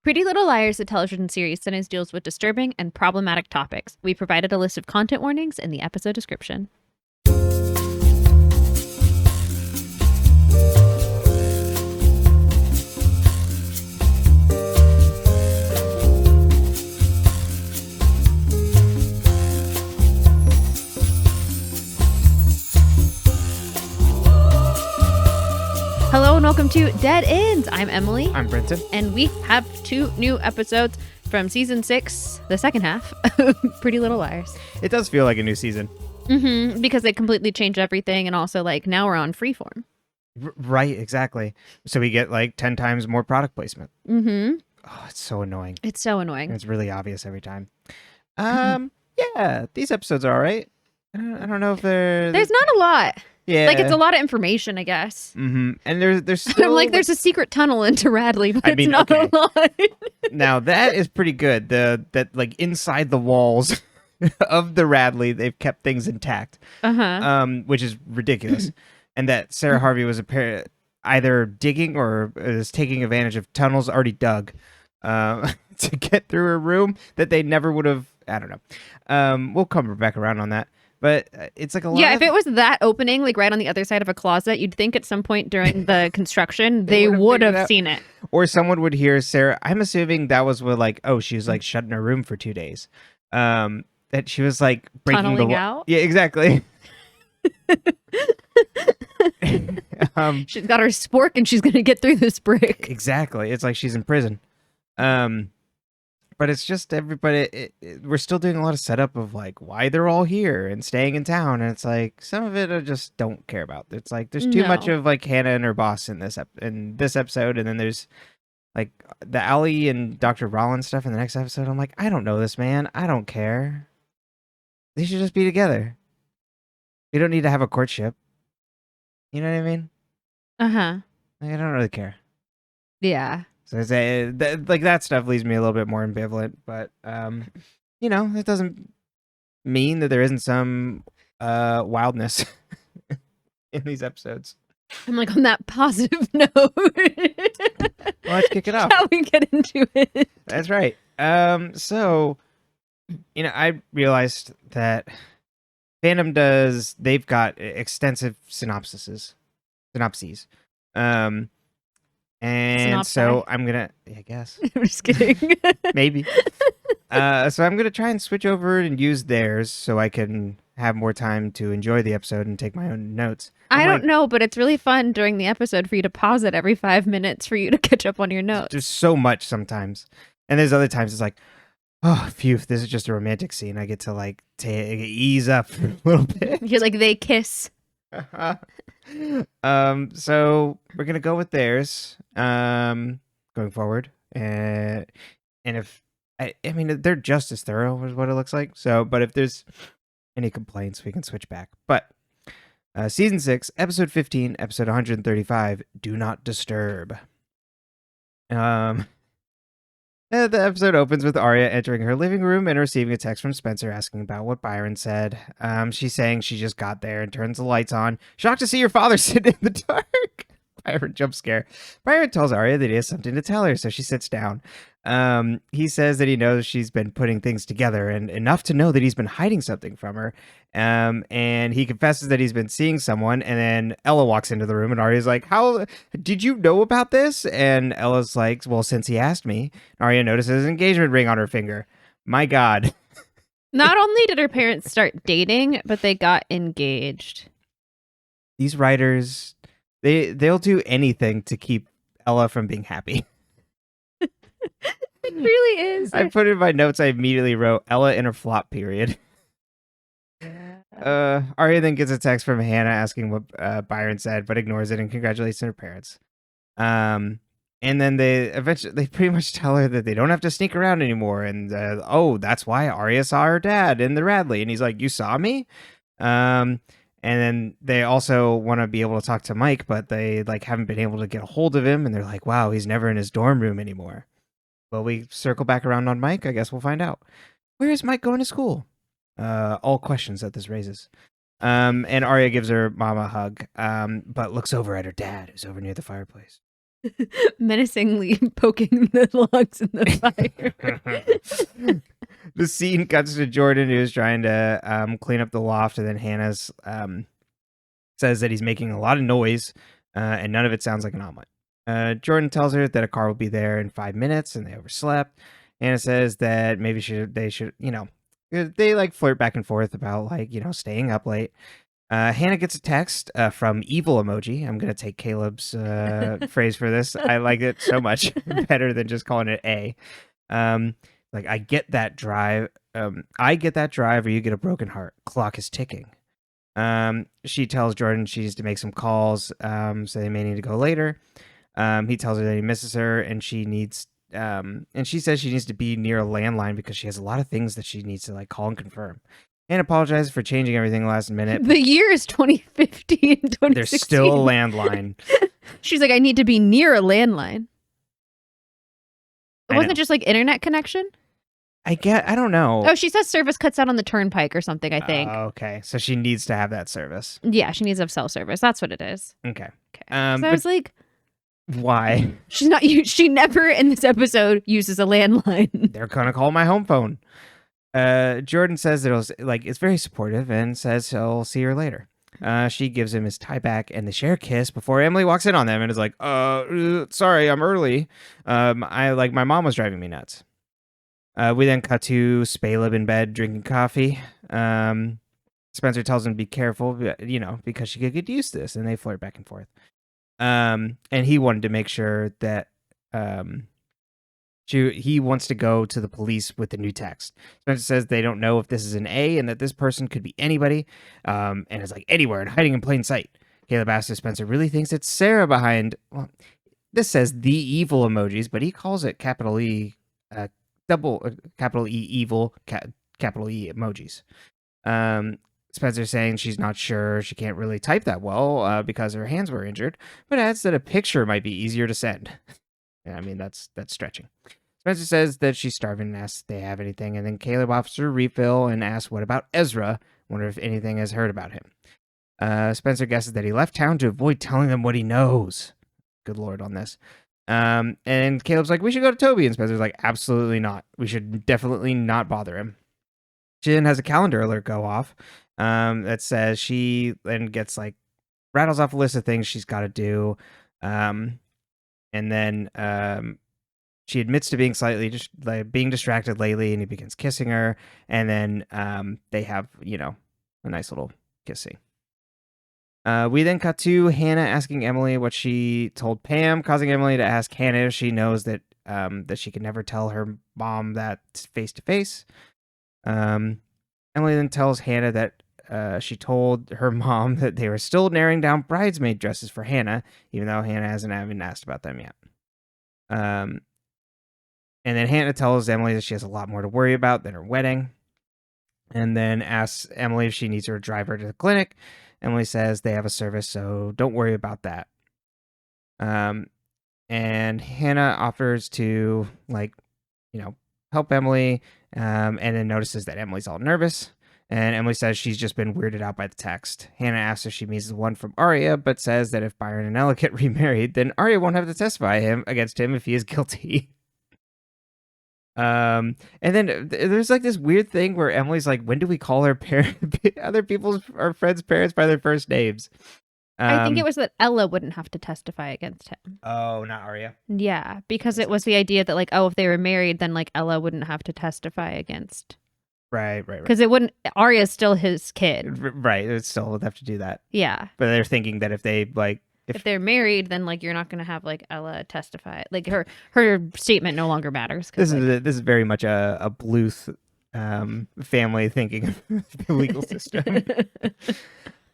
Pretty Little Liars, a television series that deals with disturbing and problematic topics. We provided a list of content warnings in the episode description. Hello and welcome to Dead Ends. I'm Emily. I'm Brenton. And we have 2 new episodes from season 6, the second half, Pretty Little Liars. It does feel like a new season. Mm-hmm, because they completely changed everything, and also like now we're on Freeform. Right, exactly. So we get like 10 times more product placement. Mm-hmm. Oh, it's so annoying. It's so annoying. It's really obvious every time. Yeah, these episodes are all right. I don't know if There's not a lot. Yeah. Like, it's a lot of information, I guess. Mm-hmm. And there's still... like, there's a secret tunnel into Radley, but it's not a lot. Now, that is pretty good. That like, inside the walls of the Radley, they've kept things intact. Which is ridiculous. And that Sarah Harvey was either digging or is taking advantage of tunnels already dug to get through a room that they never would have... I don't know. We'll come back around on that. But it's like a lot. Yeah, if it was that opening, like right on the other side of a closet, you'd think at some point during the construction they would have seen it. Or someone would hear Sarah. I'm assuming that was what, like, oh, she was like shut in her room for 2 days. That she was like breaking tunneling out. Yeah, exactly. She's got her spork and she's gonna get through this brick. Exactly. It's like she's in prison. But it's just everybody, we're still doing a lot of setup of like why they're all here and staying in town. And it's like some of it I just don't care about. It's like there's too much of like Hannah and her boss in this episode. And then there's like the Allie and Dr. Rollins stuff in the next episode. I'm like, I don't know this man. I don't care. They should just be together. We don't need to have a courtship. You know what I mean? Uh-huh. Like, I don't really care. Yeah. So that stuff leaves me a little bit more ambivalent, but it doesn't mean that there isn't some wildness in these episodes. I'm like, on that positive note. Well, let's kick it off. Shall we get into it? That's right. So, I realized that Fandom they've got extensive synopses. And so I'm gonna, I guess. I'm just kidding. Maybe. So I'm gonna try and switch over and use theirs so I can have more time to enjoy the episode and take my own notes. I don't know, but it's really fun during the episode for you to pause it every 5 minutes for you to catch up on your notes. There's so much sometimes, and there's other times it's like, oh, phew, this is just a romantic scene. I get to like ease up for a little bit. You're like, they kiss. So we're gonna go with theirs going forward, and if I mean they're just as thorough as what it looks like, so but if there's any complaints we can switch back. But season 6 episode 15 episode 135, Do Not Disturb. The episode opens with Aria entering her living room and receiving a text from Spencer asking about what Byron said. She's saying she just got there and turns the lights on. Shocked to see your father sitting in the dark. Byron jump scare. Byron tells Aria that he has something to tell her, so she sits down. He says that he knows she's been putting things together and enough to know that he's been hiding something from her. And he confesses that he's been seeing someone, and then Ella walks into the room and Aria's like, how did you know about this? And Ella's like, well, since he asked me. Aria notices an engagement ring on her finger. My God. Not only did her parents start dating, but they got engaged. These writers, they'll do anything to keep Ella from being happy. It really is. I put in my notes, I immediately wrote Ella in her flop period. Aria then gets a text from Hannah asking what Byron said, but ignores it and congratulates her parents. And then they pretty much tell her that they don't have to sneak around anymore. And that's why Aria saw her dad in the Radley. And he's like, you saw me? And then they also want to be able to talk to Mike, but they like haven't been able to get a hold of him. And they're like, wow, he's never in his dorm room anymore. Well, we circle back around on Mike. I guess we'll find out. Where is Mike going to school? All questions that this raises. And Aria gives her mom a hug, but looks over at her dad, who's over near the fireplace. Menacingly poking the logs in the fire. The scene cuts to Jordan, who's trying to clean up the loft, and then Hannah's says that he's making a lot of noise, and none of it sounds like an omelet. Jordan tells her that a car will be there in 5 minutes, and they overslept. Hannah says that maybe they should, they like flirt back and forth about like, staying up late. Hannah gets a text from Evil Emoji. I'm going to take Caleb's phrase for this. I like it so much better than just calling it A. Like, I get that drive. I get that drive or you get a broken heart. Clock is ticking. She tells Jordan she needs to make some calls, so they may need to go later. He tells her that he misses her and she says she needs to be near a landline because she has a lot of things that she needs to like call and confirm. And apologizes for changing everything last minute. The year is 2015, 2016. There's still a landline. She's like, I need to be near a landline. Wasn't it just like internet connection? I don't know. Oh, she says service cuts out on the turnpike or something, I think. Okay. So she needs to have that service. Yeah, she needs to have cell service. That's what it is. Okay. So I was like, why? She never in this episode uses a landline. They're going to call my home phone. Jordan says that it's very supportive and says he'll see her later. She gives him his tie back and they share a kiss before Emily walks in on them and is like, sorry, I'm early. My mom was driving me nuts. We then cut to Spaleb in bed drinking coffee. Spencer tells him to be careful, because she could get used to this, and they flirt back and forth. And he wanted to make sure that he wants to go to the police with the new text. Spencer says they don't know if this is an A and that this person could be anybody, and it's like anywhere and hiding in plain sight. Caleb asks if Spencer really thinks it's Sara behind. Well, this says the evil emojis, but he calls it capital E, capital E evil, capital E emojis. Spencer saying she's not sure, she can't really type that well because her hands were injured, but adds that a picture might be easier to send. I mean, that's stretching. Spencer says that she's starving and asks if they have anything, and then Caleb offers her a refill and asks what about Ezra, wonder if anything has heard about him. Spencer guesses that he left town to avoid telling them what he knows. Good Lord on this. And Caleb's like, we should go to Toby. And Spencer's like, absolutely not. We should definitely not bother him. She then has a calendar alert go off that says she then gets like rattles off a list of things she's got to do. And then she admits to being slightly just like being distracted lately, and he begins kissing her. And then they have, a nice little kissing. We then cut to Hannah asking Emily what she told Pam, causing Emily to ask Hannah if she knows that that she can never tell her mom that face to face. Emily then tells Hannah that she told her mom that they were still narrowing down bridesmaid dresses for Hannah, even though Hannah hasn't even asked about them yet. And then Hannah tells Emily that she has a lot more to worry about than her wedding, and then asks Emily if she needs her to drive her to the clinic. Emily says they have a service, so don't worry about that. And Hannah offers to, help Emily, and then notices that Emily's all nervous. And Emily says she's just been weirded out by the text. Hannah asks if she means the one from Aria, but says that if Byron and Ella get remarried, then Aria won't have to testify against him if he is guilty. And then there's like this weird thing where Emily's like, when do we call our our friends' parents by their first names? I think it was that Ella wouldn't have to testify against him. Oh, not Aria. Yeah, because it was the idea that like, if they were married, then like Ella wouldn't have to testify against. Right. Because it wouldn't. Aria's still his kid. Right. It still would have to do that. Yeah. But they're thinking that if they like. If they're married, then like you're not going to have like Ella testify. Like her statement no longer matters. This is very much a Bluth family thinking of the legal system.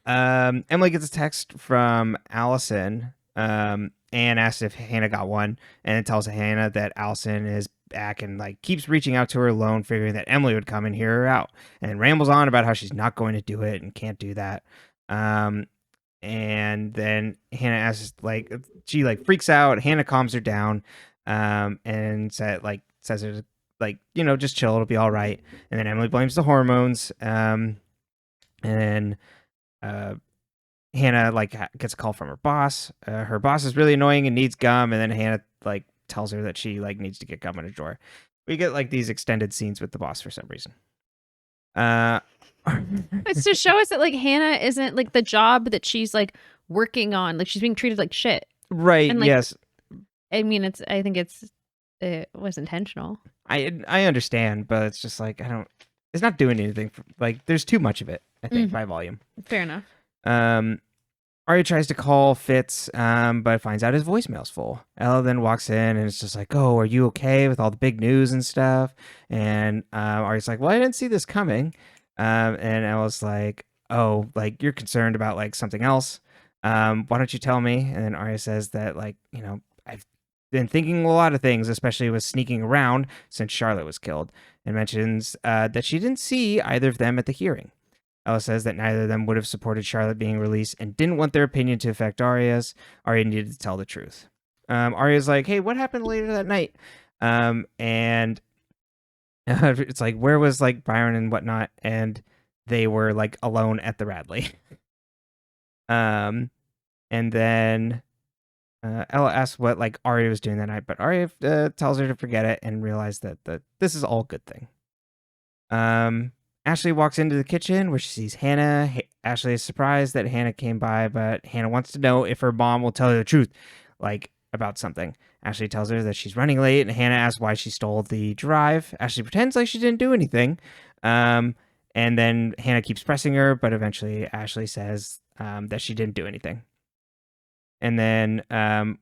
Emily gets a text from Allison and asks if Hannah got one, and it tells Hannah that Allison is back and like keeps reaching out to her alone, figuring that Emily would come and hear her out, and rambles on about how she's not going to do it and can't do that. And then Hannah asks, she freaks out. Hannah calms her down, and says it just chill, it'll be all right. And then Emily blames the hormones, and then Hannah like gets a call from her boss. Her boss is really annoying and needs gum, and then Hannah like tells her that she like needs to get gum in a drawer. We get like these extended scenes with the boss for some reason. It's to show us that like Hannah isn't like the job that she's like working on. Like she's being treated like shit. Right. And, like, yes. I mean, I think it was intentional. I understand, but it's just like it's not doing anything. Like there's too much of it, I think, by volume. Fair enough. Aria tries to call Fitz, but finds out his voicemail's full. Ella then walks in and it's just like, "Oh, are you okay with all the big news and stuff?" And Aria's like, "Well, I didn't see this coming." And Ella's like, "Oh, like you're concerned about like something else. Why don't you tell me?" And then Aria says that like, I've been thinking a lot of things, especially with sneaking around since Charlotte was killed, and mentions that she didn't see either of them at the hearing. Ella says that neither of them would have supported Charlotte being released and didn't want their opinion to affect Aria's. Aria needed to tell the truth. Aria's like, "Hey, what happened later that night?" And it's like, where was like Byron and whatnot? And they were like alone at the Radley. And then Ella asks what like Aria was doing that night, but Aria tells her to forget it and realize that this is all a good thing. Ashley walks into the kitchen where she sees Hannah. Ashley is surprised that Hannah came by, but Hannah wants to know if her mom will tell her the truth, like about something. Ashley tells her that she's running late, and Hannah asks why she stole the drive. Ashley pretends like she didn't do anything. And then Hannah keeps pressing her, but eventually Ashley says that she didn't do anything. And then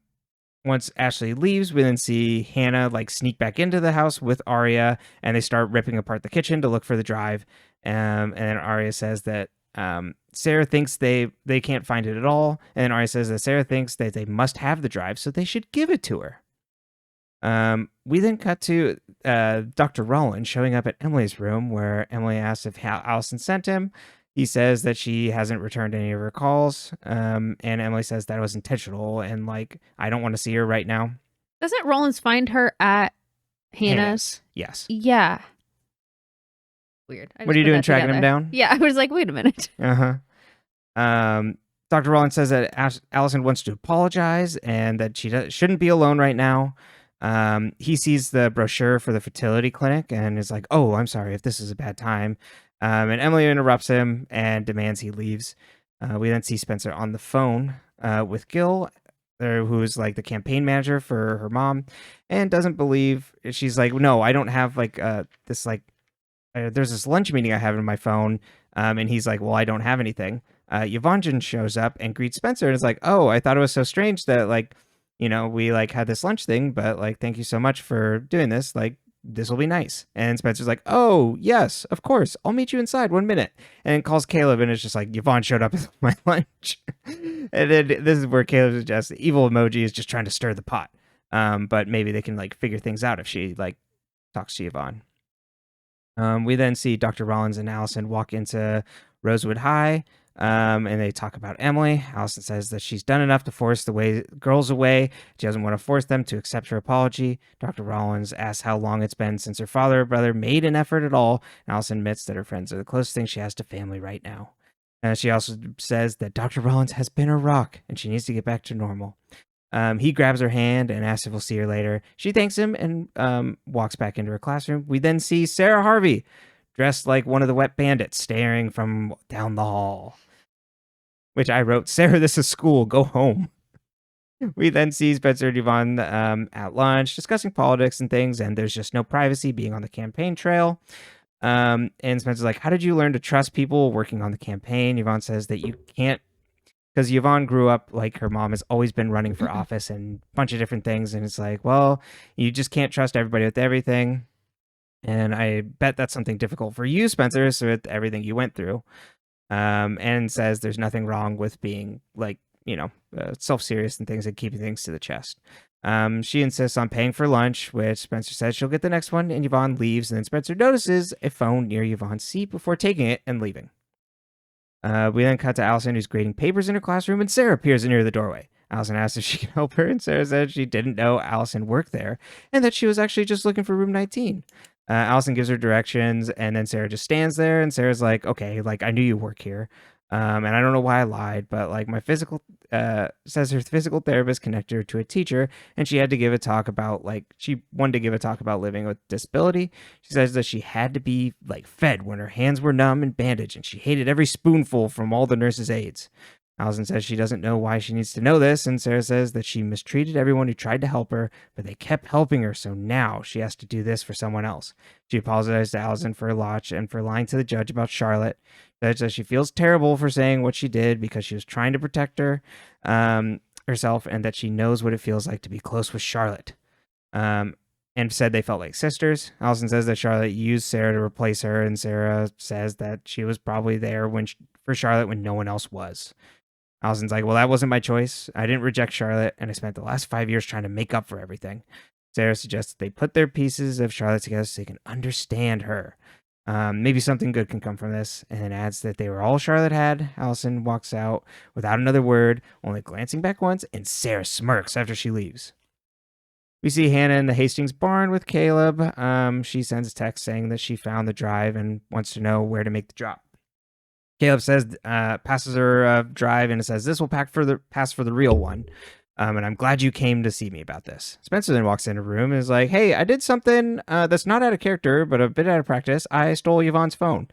once Ashley leaves, we then see Hannah like sneak back into the house with Aria, and they start ripping apart the kitchen to look for the drive. And then Aria says that Sara thinks they can't find it at all, and then Aria says that Sara thinks that they must have the drive, so they should give it to her. We then cut to Dr. Rollins showing up at Emily's room, where Emily asks if Allison sent him. He says that she hasn't returned any of her calls, and Emily says that it was intentional, and like, I don't want to see her right now. Doesn't Rollins find her at Hannah's? Yes. Yeah. Weird. What are you doing, tracking him down? Yeah, I was like, wait a minute. Dr. Rollins says that Allison wants to apologize and that she shouldn't be alone right now. He sees the brochure for the fertility clinic and is like, "Oh, I'm sorry if this is a bad time." And Emily interrupts him and demands he leaves. We then see Spencer on the phone with Gil, who's like the campaign manager for her mom, and doesn't believe. She's like, "No, I don't have like this like. There's this lunch meeting I have in my phone." And he's like, "Well, I don't have anything." Yvonne shows up and greets Spencer and is like, "Oh, I thought it was so strange that like, we like had this lunch thing, but like, thank you so much for doing this. Like, this will be nice." And Spencer's like, "Oh, yes, of course. I'll meet you inside 1 minute." And calls Caleb and it's just like, "Yvonne showed up at my lunch." And then this is where Caleb suggests evil emoji is just trying to stir the pot. But maybe they can like figure things out if she like talks to Yvonne. We then see Dr. Rollins and Allison walk into Rosewood High. And they talk about Emily. Allison says that she's done enough to force the girls away. She doesn't want to force them to accept her apology. Dr. Rollins asks how long it's been since her father or brother made an effort at all. And Allison admits that her friends are the closest thing she has to family right now. She also says that Dr. Rollins has been a rock and she needs to get back to normal. He grabs her hand and asks if we'll see her later. She thanks him and walks back into her classroom. We then see Sara Harvey, dressed like one of the wet bandits, staring from down the hall. Which I wrote, "Sara, this is school. Go home." We then see Spencer and Yvonne at lunch, discussing politics and things, and there's just no privacy being on the campaign trail. And Spencer's like, "How did you learn to trust people working on the campaign?" Yvonne says that you can't, because Yvonne grew up like her mom has always been running for office and a bunch of different things. And it's like, well, you just can't trust everybody with everything. And I bet that's something difficult for you, Spencer, so with everything you went through. And says there's nothing wrong with being like, self-serious and things and keeping things to the chest. She insists on paying for lunch, which Spencer says she'll get the next one, and Yvonne leaves, and then Spencer notices a phone near Yvonne's seat before taking it and leaving. We then cut to Allison, who's grading papers in her classroom, and Sara appears near the doorway. Allison asks if she can help her, and Sara said she didn't know Allison worked there, and that she was actually just looking for room 19. Allison gives her directions, and then Sara just stands there, and Sara's like, "Okay, like, I knew you work here." And I don't know why I lied, but like my physical says her physical therapist connected her to a teacher, and she had to give a talk about she wanted to give a talk about living with disability. She says that she had to be like fed when her hands were numb and bandaged, and she hated every spoonful from all the nurses' aides. Allison says she doesn't know why she needs to know this, and Sara says that she mistreated everyone who tried to help her, but they kept helping her, so now she has to do this for someone else. She apologized to Allison for her lodge and for lying to the judge about Charlotte. Says she feels terrible for saying what she did because she was trying to protect herself, and that she knows what it feels like to be close with Charlotte. And said they felt like sisters. Allison says that Charlotte used Sara to replace her, and Sara says that she was probably there for Charlotte when no one else was. Allison's like, well, that wasn't my choice. I didn't reject Charlotte, and I spent the last 5 years trying to make up for everything. Sara suggests they put their pieces of Charlotte together so they can understand her. Maybe something good can come from this, and then adds that they were all Charlotte had. Allison walks out without another word, only glancing back once, and Sara smirks after she leaves. We see Hannah in the Hastings barn with Caleb. She sends a text saying that she found the drive and wants to know where to make the drop. Caleb says, passes her a drive, and it says, this will pass for the real one. And I'm glad you came to see me about this. Spencer then walks into the room and is like, hey, I did something that's not out of character, but a bit out of practice. I stole Yvonne's phone.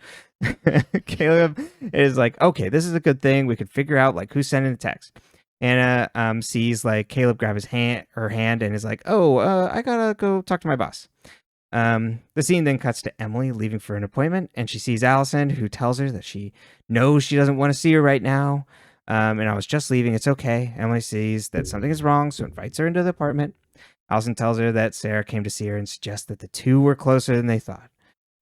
Caleb is like, okay, this is a good thing. We could figure out like who's sending the text. Anna sees like Caleb grab her hand and is like, oh, I gotta go talk to my boss. The scene then cuts to Emily leaving for an appointment, and she sees Allison, who tells her that she knows she doesn't want to see her right now. And I was just leaving. It's okay. Emily sees that something is wrong, so invites her into the apartment. Allison tells her that Sara came to see her and suggests that the two were closer than they thought.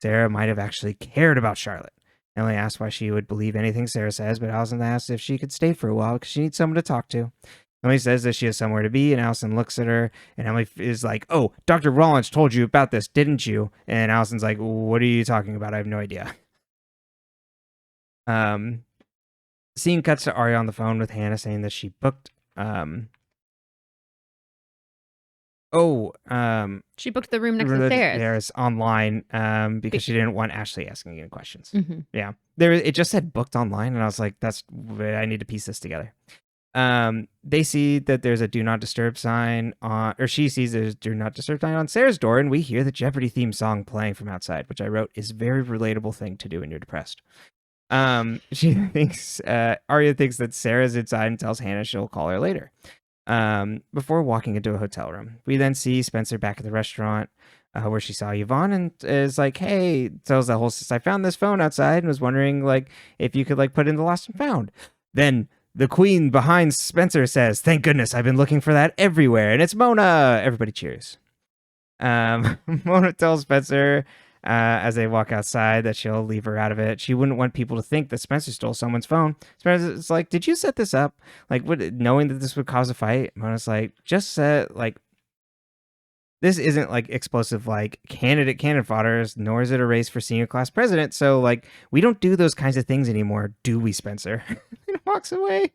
Sara might have actually cared about Charlotte. Emily asks why she would believe anything Sara says, but Allison asks if she could stay for a while because she needs someone to talk to. Emily says that she has somewhere to be, and Allison looks at her, and Emily is like, oh, Dr. Rollins told you about this, didn't you? And Allison's like, what are you talking about? I have no idea. Scene cuts to Aria on the phone with Hannah saying that she booked, she booked the room next to Sara's online because she didn't want Ashley asking any questions. Mm-hmm. Yeah. It just said booked online, and I was like, I need to piece this together. They see that there's a do not disturb sign she sees there's a do not disturb sign on Sara's door, and we hear the Jeopardy theme song playing from outside, which I wrote is a very relatable thing to do when you're depressed. She thinks, Aria thinks that Sara's inside and tells Hannah she'll call her later. Before walking into a hotel room, we then see Spencer back at the restaurant, where she saw Yvonne and is like, hey, tells the hostess, I found this phone outside and was wondering like if you could like put in the lost and found. Then the queen behind Spencer says, thank goodness, I've been looking for that everywhere, and it's Mona. Everybody cheers. Mona tells Spencer as they walk outside that she'll leave her out of it. She wouldn't want people to think that Spencer stole someone's phone. Spencer's like, did you set this up? Like, knowing that this would cause a fight? Mona's like, just set, like, this isn't like explosive like candidate cannon fodder, nor is it a race for senior class president. So like we don't do those kinds of things anymore, do we, Spencer? And walks away.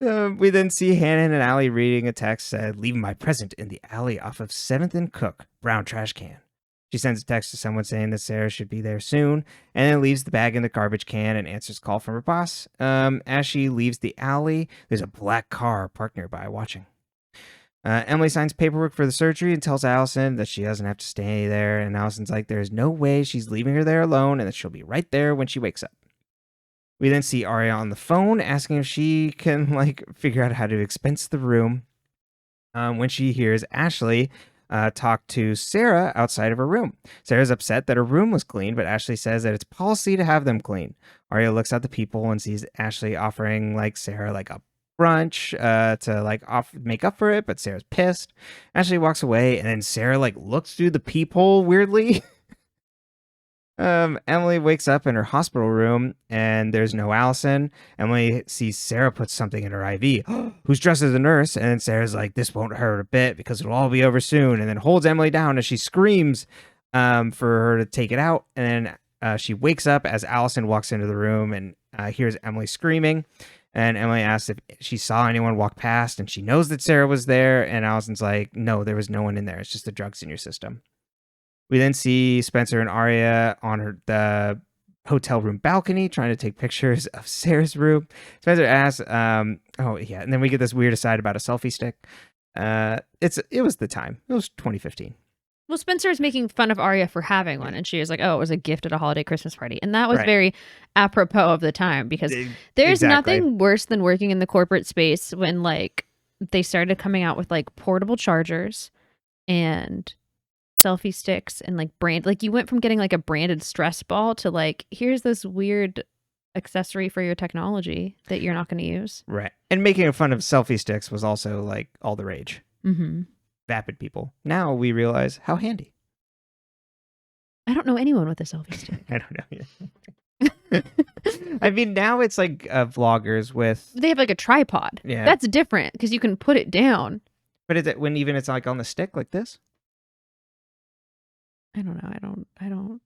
We then see Hannah and Allie reading a text said, leaving my present in the alley off of 7th and Cook, brown trash can. She sends a text to someone saying that Sara should be there soon, and then leaves the bag in the garbage can and answers a call from her boss. As she leaves the alley, there's a black car parked nearby watching. Emily signs paperwork for the surgery and tells Allison that she doesn't have to stay there, and Allison's like, there's no way she's leaving her there alone and that she'll be right there when she wakes up. We then see Aria on the phone asking if she can like figure out how to expense the room when she hears Ashley talk to Sara outside of her room. Sarah's upset that her room was clean, but Ashley says that it's policy to have them clean. Aria looks at the people and sees Ashley offering like Sara like a brunch to like make up for it, but Sarah's pissed. Ashley walks away, and then Sara like looks through the peephole weirdly. Emily wakes up in her hospital room and there's no Allison. Emily sees Sara put something in her IV. Who's dressed as a nurse? And then Sarah's like, this won't hurt a bit because it'll all be over soon, and then holds Emily down as she screams for her to take it out. And then she wakes up as Allison walks into the room and hears Emily screaming. And Emily asks if she saw anyone walk past, and she knows that Sara was there. And Allison's like, no, there was no one in there. It's just the drugs in your system. We then see Spencer and Aria on the hotel room balcony trying to take pictures of Sarah's room. Spencer asks, oh yeah, and then we get this weird aside about a selfie stick. It was the time. It was 2015. Well, Spencer is making fun of Aria for having one, and she was like, "Oh, it was a gift at a holiday Christmas party," and that was Right. very apropos of the time because there's Exactly. nothing worse than working in the corporate space when like they started coming out with like portable chargers and selfie sticks and like brand. Like you went from getting like a branded stress ball to like here's this weird accessory for your technology that you're not going to use. Right. And making fun of selfie sticks was also like all the rage. Mm-hmm. Vapid people. Now we realize how handy. I don't know anyone with a selfie stick. I don't know. I mean, now it's like vloggers with. They have like a tripod. Yeah. That's different because you can put it down. But is it when even it's like on the stick like this? I don't know. I don't.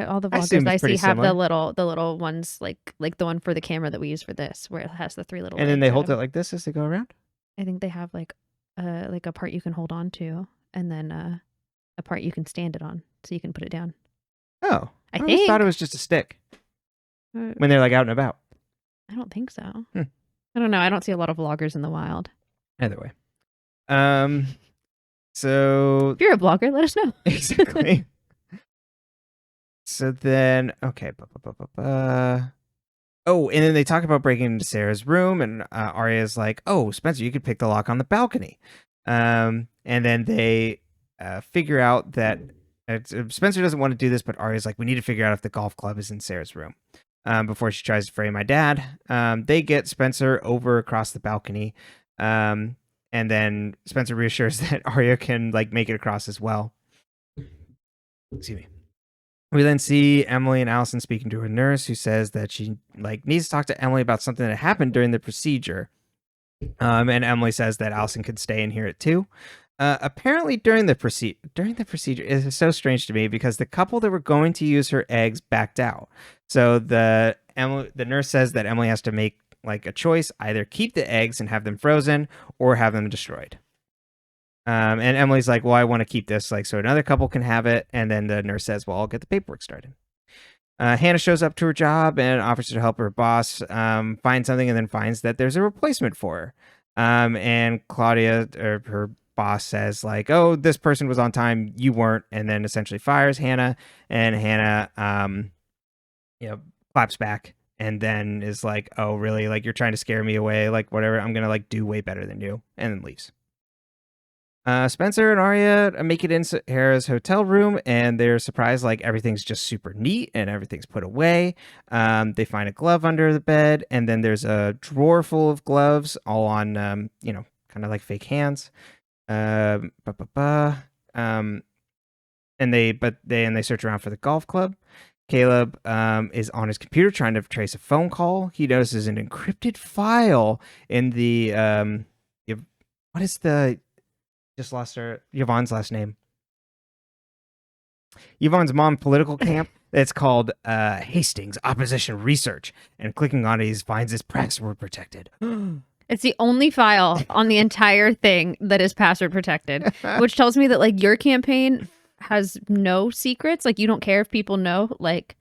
All the I assume vloggers I it's see pretty have similar. the little ones like the one for the camera that we use for this, where it has the three little. And then legs they at hold it them. like this as they go around? I think they have like a part you can hold on to, and then a part you can stand it on, so you can put it down. Oh. I always thought think. it was just a stick Uh, when they're like out and about. I don't think so. Hmm. I don't know. I don't see a lot of vloggers in the wild. Either way. So If you're a vlogger, let us know. exactly. So then, okay. Oh, and then they talk about breaking into Sarah's room, and Aria's like, "Oh, Spencer, you could pick the lock on the balcony." And then they figure out that Spencer doesn't want to do this, but Aria's like, "We need to figure out if the golf club is in Sarah's room before she tries to frame my dad." They get Spencer over across the balcony, and then Spencer reassures that Aria can like make it across as well. Excuse me. We then see Emily and Allison speaking to a nurse who says that she like needs to talk to Emily about something that happened during the procedure. And Emily says that Allison could stay and hear it too. Apparently, during the procedure, it is so strange to me because the couple that were going to use her eggs backed out. So the nurse says that Emily has to make like a choice: either keep the eggs and have them frozen, or have them destroyed. And Emily's like, well, I want to keep this, like, so another couple can have it. And then the nurse says, well, I'll get the paperwork started. Hannah shows up to her job and offers to help her boss find something, and then finds that there's a replacement for her. And Claudia, or her boss, says like, oh, this person was on time, you weren't, and then essentially fires Hannah. And Hannah, claps back and then is like, oh, really? Like, you're trying to scare me away? Like, whatever, I'm going to like do way better than you. And then leaves. Spencer and Aria make it in Sarah's hotel room, and they're surprised like everything's just super neat and everything's put away. They find a glove under the bed, and then there's a drawer full of gloves, all on kind of like fake hands. And they search around for the golf club. Caleb is on his computer trying to trace a phone call. He notices an encrypted file in the what is the just lost her Yvonne's last name. Yvonne's mom political camp. It's called Hastings Opposition Research, and clicking on it, he finds his password protected. It's the only file on the entire thing that is password protected, which tells me that like your campaign has no secrets. Like you don't care if people know like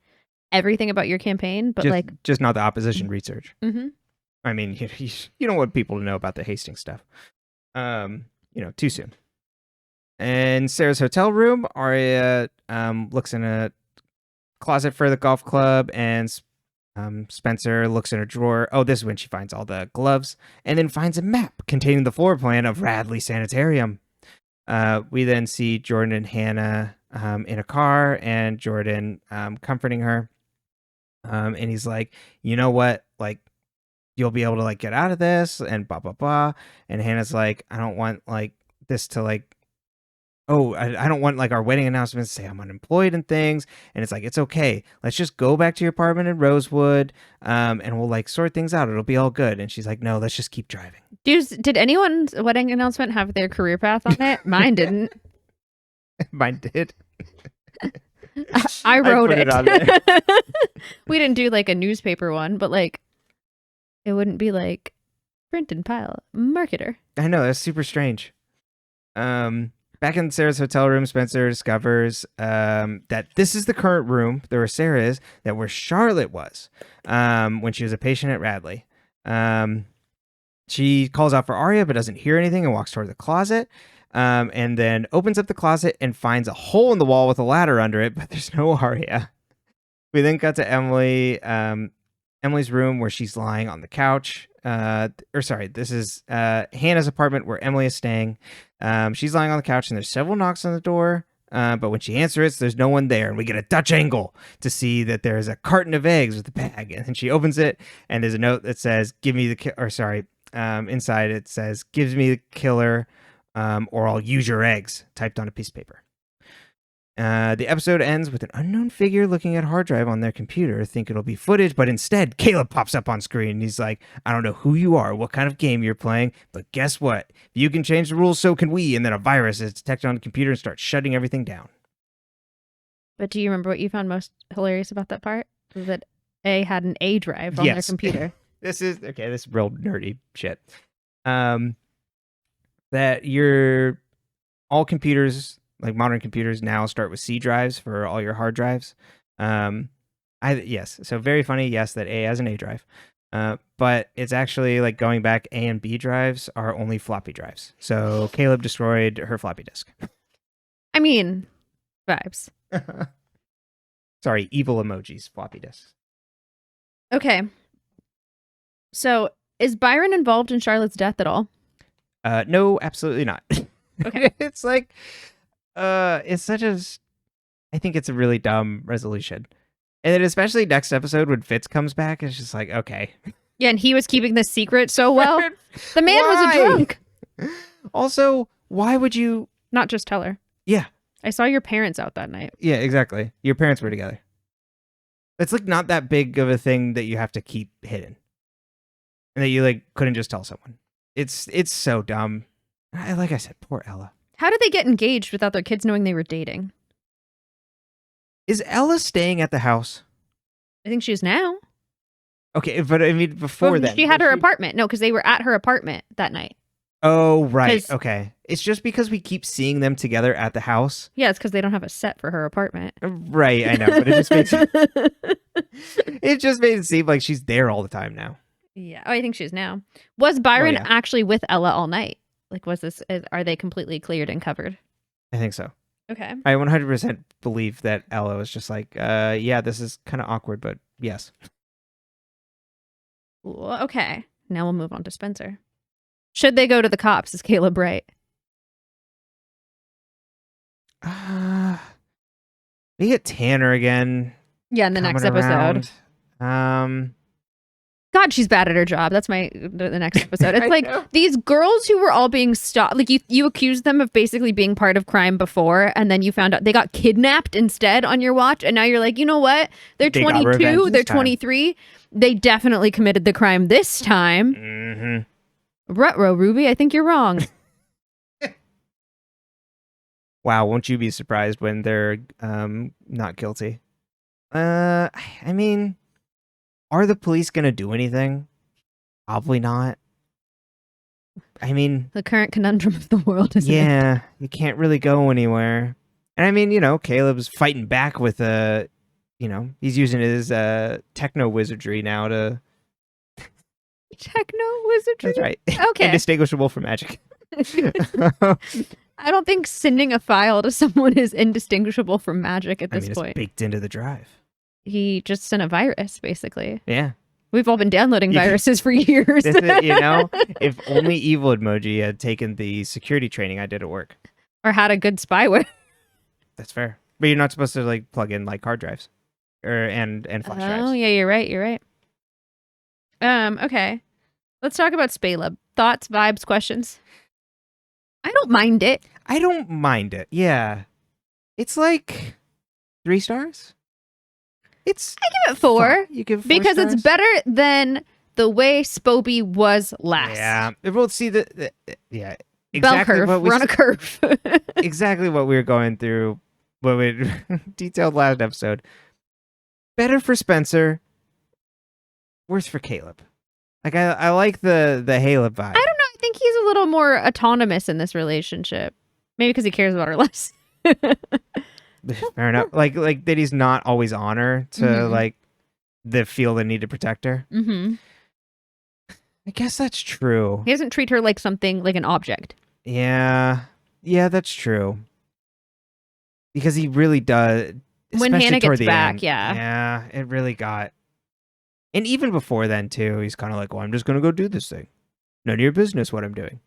everything about your campaign, but just not the opposition research. Mm-hmm. I mean, you don't want people to know about the Hastings stuff. Too soon. In Sarah's hotel room, Aria looks in a closet for the golf club, and Spencer looks in her drawer. Oh, this is when she finds all the gloves, and then finds a map containing the floor plan of Radley Sanitarium. We then see Jordan and Hannah in a car, and Jordan comforting her. And he's like, you know what? Like, you'll be able to like get out of this, and blah blah blah. And Hannah's like, I don't want like this to like, I don't want like our wedding announcements to say I'm unemployed and things. And it's like, it's okay, let's just go back to your apartment in Rosewood, and we'll like sort things out, it'll be all good. And she's like, no, let's just keep driving. Did anyone's wedding announcement have their career path on it? Mine didn't. Mine did. I wrote put it. on there. We didn't do like a newspaper one, but like it wouldn't be like Brenton Pyle, marketer. I know, that's super strange. Back in Sarah's hotel room, Spencer discovers that this is the current room where Sarah is, that where Charlotte was when she was a patient at Radley. She calls out for Aria but doesn't hear anything and walks toward the closet, and then opens up the closet and finds a hole in the wall with a ladder under it, but there's no Aria. We then cut to Emily's room where she's lying on the couch. This is Hannah's apartment where Emily is staying. She's lying on the couch and there's several knocks on the door. But when she answers, there's no one there. And we get a Dutch angle to see that there's a carton of eggs with a bag. And then she opens it and there's a note that says, inside it says, gives me the killer or I'll use your eggs, typed on a piece of paper. The episode ends with an unknown figure looking at a hard drive on their computer, think it'll be footage, but instead Caleb pops up on screen and he's like, I don't know who you are, what kind of game you're playing, but guess what? If you can change the rules, so can we. And then a virus is detected on the computer and starts shutting everything down. But do you remember what you found most hilarious about that part? That A had an A drive on their computer. This is real nerdy shit. That all computers, like modern computers, now start with C drives for all your hard drives. So very funny, yes, that A has an A drive. But it's actually like going back, A and B drives are only floppy drives. So Caleb destroyed her floppy disk. I mean, vibes. Sorry, evil emojis, floppy disks. Okay. So is Byron involved in Charlotte's death at all? No, absolutely not. Okay. It's like, I think it's a really dumb resolution. And then especially next episode when Fitz comes back, it's just like, okay. Yeah, and he was keeping this secret so well. The man was a drunk. Also, why would you... Not just tell her. Yeah. I saw your parents out that night. Yeah, exactly. Your parents were together. It's like not that big of a thing that you have to keep hidden. And that you like couldn't just tell someone. It's so dumb. Like I said, poor Ella. How did they get engaged without their kids knowing they were dating? Is Ella staying at the house? I think she is now. Okay, but I mean before that. She had her apartment. No, because they were at her apartment that night. Oh, right. Okay. It's just because we keep seeing them together at the house. Yeah, it's because they don't have a set for her apartment. Right, I know. But it just made it seem like she's there all the time now. Yeah. Oh, I think she is now. Was Byron actually with Ella all night? Like, are they completely cleared and covered? I think so. Okay. I 100% believe that Ella was just like, yeah, this is kind of awkward, but yes. Well, okay. Now we'll move on to Spencer. Should they go to the cops? Is Caleb right? We get Tanner again. Yeah, in the next episode. God, she's bad at her job. That's the next episode. It's like these girls who were all being stopped. Like you accused them of basically being part of crime before, and then you found out they got kidnapped instead on your watch, and now you're like, you know what? They're 22. They're 23. They definitely committed the crime this time. Mm-hmm. Ruh-roh, Ruby. I think you're wrong. Wow, won't you be surprised when they're not guilty? I mean, are the police going to do anything? Probably not. I mean... The current conundrum of the world, isn't it? Yeah, you can't really go anywhere. And I mean, Caleb's fighting back with he's using his techno wizardry now to... Techno wizardry? That's right. Okay. Indistinguishable from magic. I don't think sending a file to someone is indistinguishable from magic at this point. It's baked into the drive. He just sent a virus, basically. Yeah. We've all been downloading viruses for years. If only evil emoji had taken the security training I did at work. Or had a good spyware. That's fair. But you're not supposed to like plug in like hard drives and flash drives. Oh, yeah, you're right. Okay. Let's talk about Spaleb. Thoughts, vibes, questions? I don't mind it. Yeah. It's like 3 stars. I give it 4. You give 4 because stars? It's better than the way Spoby was last. Yeah. We'll see yeah. Exactly bell curve. We're on a curve. Exactly what we were going through when we detailed last episode. Better for Spencer. Worse for Caleb. Like I like the Caleb vibe. I don't know. I think he's a little more autonomous in this relationship. Maybe because he cares about her less. Fair enough. Like that he's not always on her to like feel the need to protect her. Mm-hmm. I guess that's true. He doesn't treat her like something, like an object. Yeah, that's true. Because he really does. When Hannah gets back, end. yeah. Yeah, it really got. And even before then, too, he's kind of like, well, I'm just going to go do this thing. None of your business what I'm doing.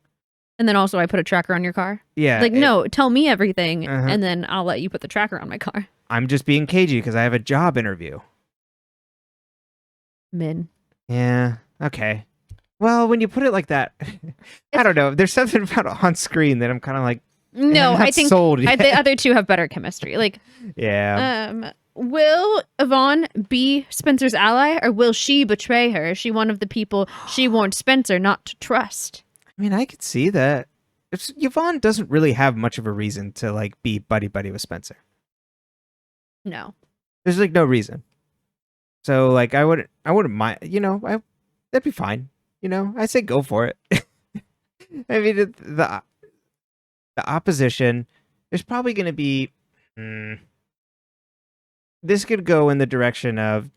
And then also I put a tracker on your car. Yeah. Like, no, tell me everything, and then I'll let you put the tracker on my car. I'm just being cagey because I have a job interview. Min. Yeah, okay. Well, when you put it like that, I don't know. There's something about on screen that I'm kind of like, no, I think the yet. other two have better chemistry. Like, yeah. Will Yvonne be Spencer's ally, or will she betray her? Is she one of the people she warned Spencer not to trust? I mean, I could see that. Yvonne doesn't really have much of a reason to like be buddy with Spencer. No. There's like no reason. So like I wouldn't mind, that'd be fine. I say go for it. I mean the opposition, there's probably going to be this could go in the direction of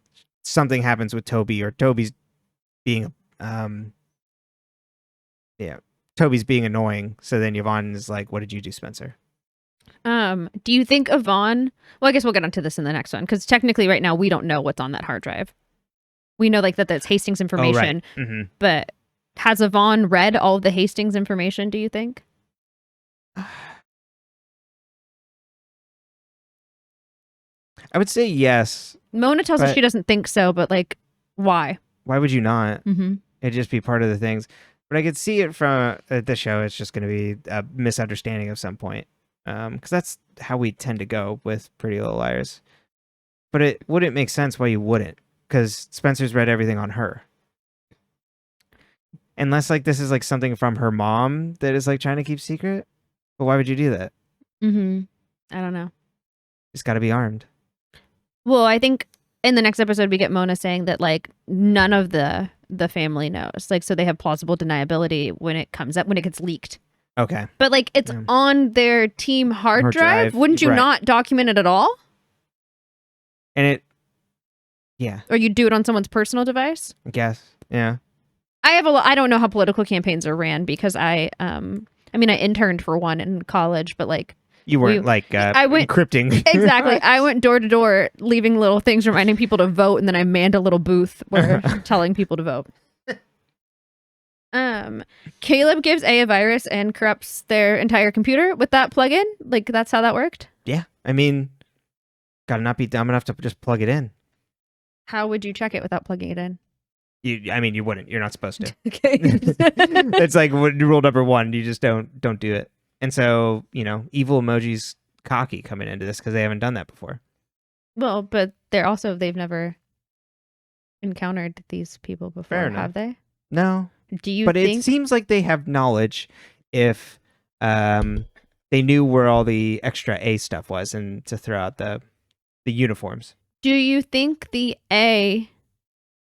something happens with Toby, or Toby's being Toby's being annoying. So then Yvonne is like, what did you do, Spencer? Do you think Yvonne... Well, I guess we'll get onto this in the next one, because technically right now we don't know what's on that hard drive. We know like that's Hastings information, but has Yvonne read all of the Hastings information, do you think? I would say yes. Mona tells us she doesn't think so, but like, why? Why would you not? Mm-hmm. It'd just be part of the things. But I could see it from the show. It's just going to be a misunderstanding of some point. Because that's how we tend to go with Pretty Little Liars. But it wouldn't make sense why you wouldn't. Because Spencer's read everything on her. Unless like this is like something from her mom that is like trying to keep secret. But why would you do that? Mm-hmm. I don't know. It's got to be armed. Well, I think in the next episode we get Mona saying that like none of the family knows. Like, so they have plausible deniability when it comes up, when it gets leaked. Okay. But like it's on their team hard drive. Wouldn't you not document it at all? And yeah. Or you do it on someone's personal device? I guess. Yeah. I don't know how political campaigns are ran because I interned for one in college, but like you weren't encrypting. Exactly. I went door to door, leaving little things reminding people to vote, and then I manned a little booth where telling people to vote. Caleb gives a virus and corrupts their entire computer with that plugin. Like that's how that worked. Yeah, I mean, gotta not be dumb enough to just plug it in. How would you check it without plugging it in? You wouldn't. You're not supposed to. Okay. It's like rule number 1. You just don't do it. And so, evil Emoji's cocky coming into this because they haven't done that before. Well, but they've never encountered these people before, have they? No. Do you But think... it seems like they have knowledge if they knew where all the extra A stuff was and to throw out the uniforms. Do you think the A,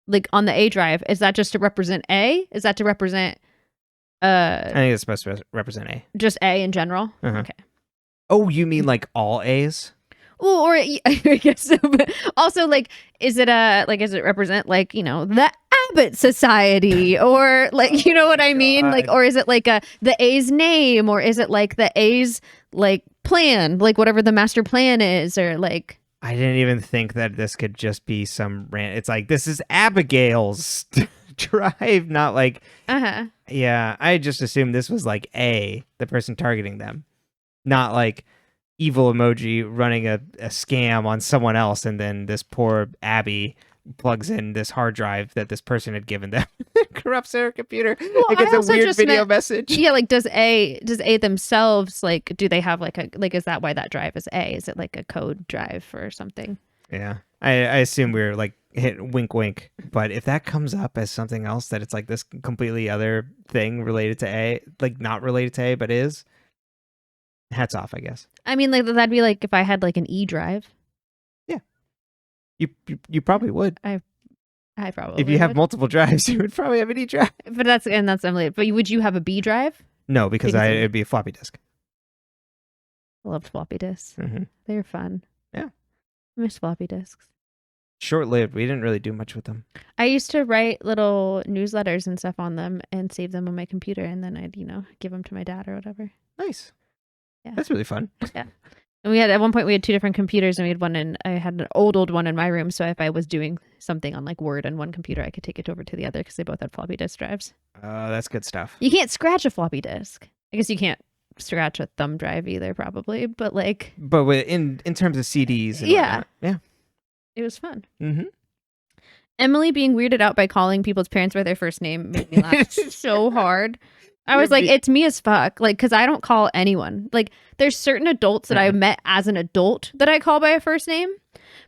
like on the A drive, is that just to represent A? Is that to represent... I think it's supposed to represent A. Just A in general? Okay. Oh, you mean like all A's? Well, or I guess so, but also like, does it represent like, the Abbott Society or like, you know what I mean? Like, or is it like the A's name, or is it like the A's like plan, like whatever the master plan is, or like... I didn't even think that this could just be some it's like, this is Abigail's drive, not like... Yeah, I just assumed this was like the person targeting them, not like evil Emoji running a scam on someone else, and then this poor Abby plugs in this hard drive that this person had given them. Corrupts their computer. Well, it gets a weird video message. Yeah, like does A themselves, like, do they have like is that why that drive is A? Is it like a code drive or something? Yeah, I assume we were like hit wink wink, but if that comes up as something else, that it's like this completely other thing related to A, like not related to A but is, hats off, I guess. I mean, like that'd be like if I had like an E drive. Yeah, you probably would. I probably if you have multiple drives, you would probably have an E drive. But that's unrelated. But would you have a B drive? No, because it'd be a floppy disk. I loved floppy disks. Mm-hmm. They were fun. Yeah. I miss floppy disks. Short-lived. We didn't really do much with them. I used to write little newsletters and stuff on them and save them on my computer, and then I'd, give them to my dad or whatever. Nice. Yeah. That's really fun. Yeah. And at one point we had 2 different computers, and I had an old one in my room. So if I was doing something on like Word on one computer, I could take it over to the other because they both had floppy disk drives. Oh, that's good stuff. You can't scratch a floppy disk. I guess you can't scratch a thumb drive either, probably. But in terms of CDs, and yeah, yeah, it was fun. Mm-hmm. Emily being weirded out by calling people's parents by their first name made me laugh so hard. I was like, it's me as fuck. Like, because I don't call anyone. Like, there's certain adults that I met as an adult that I call by a first name.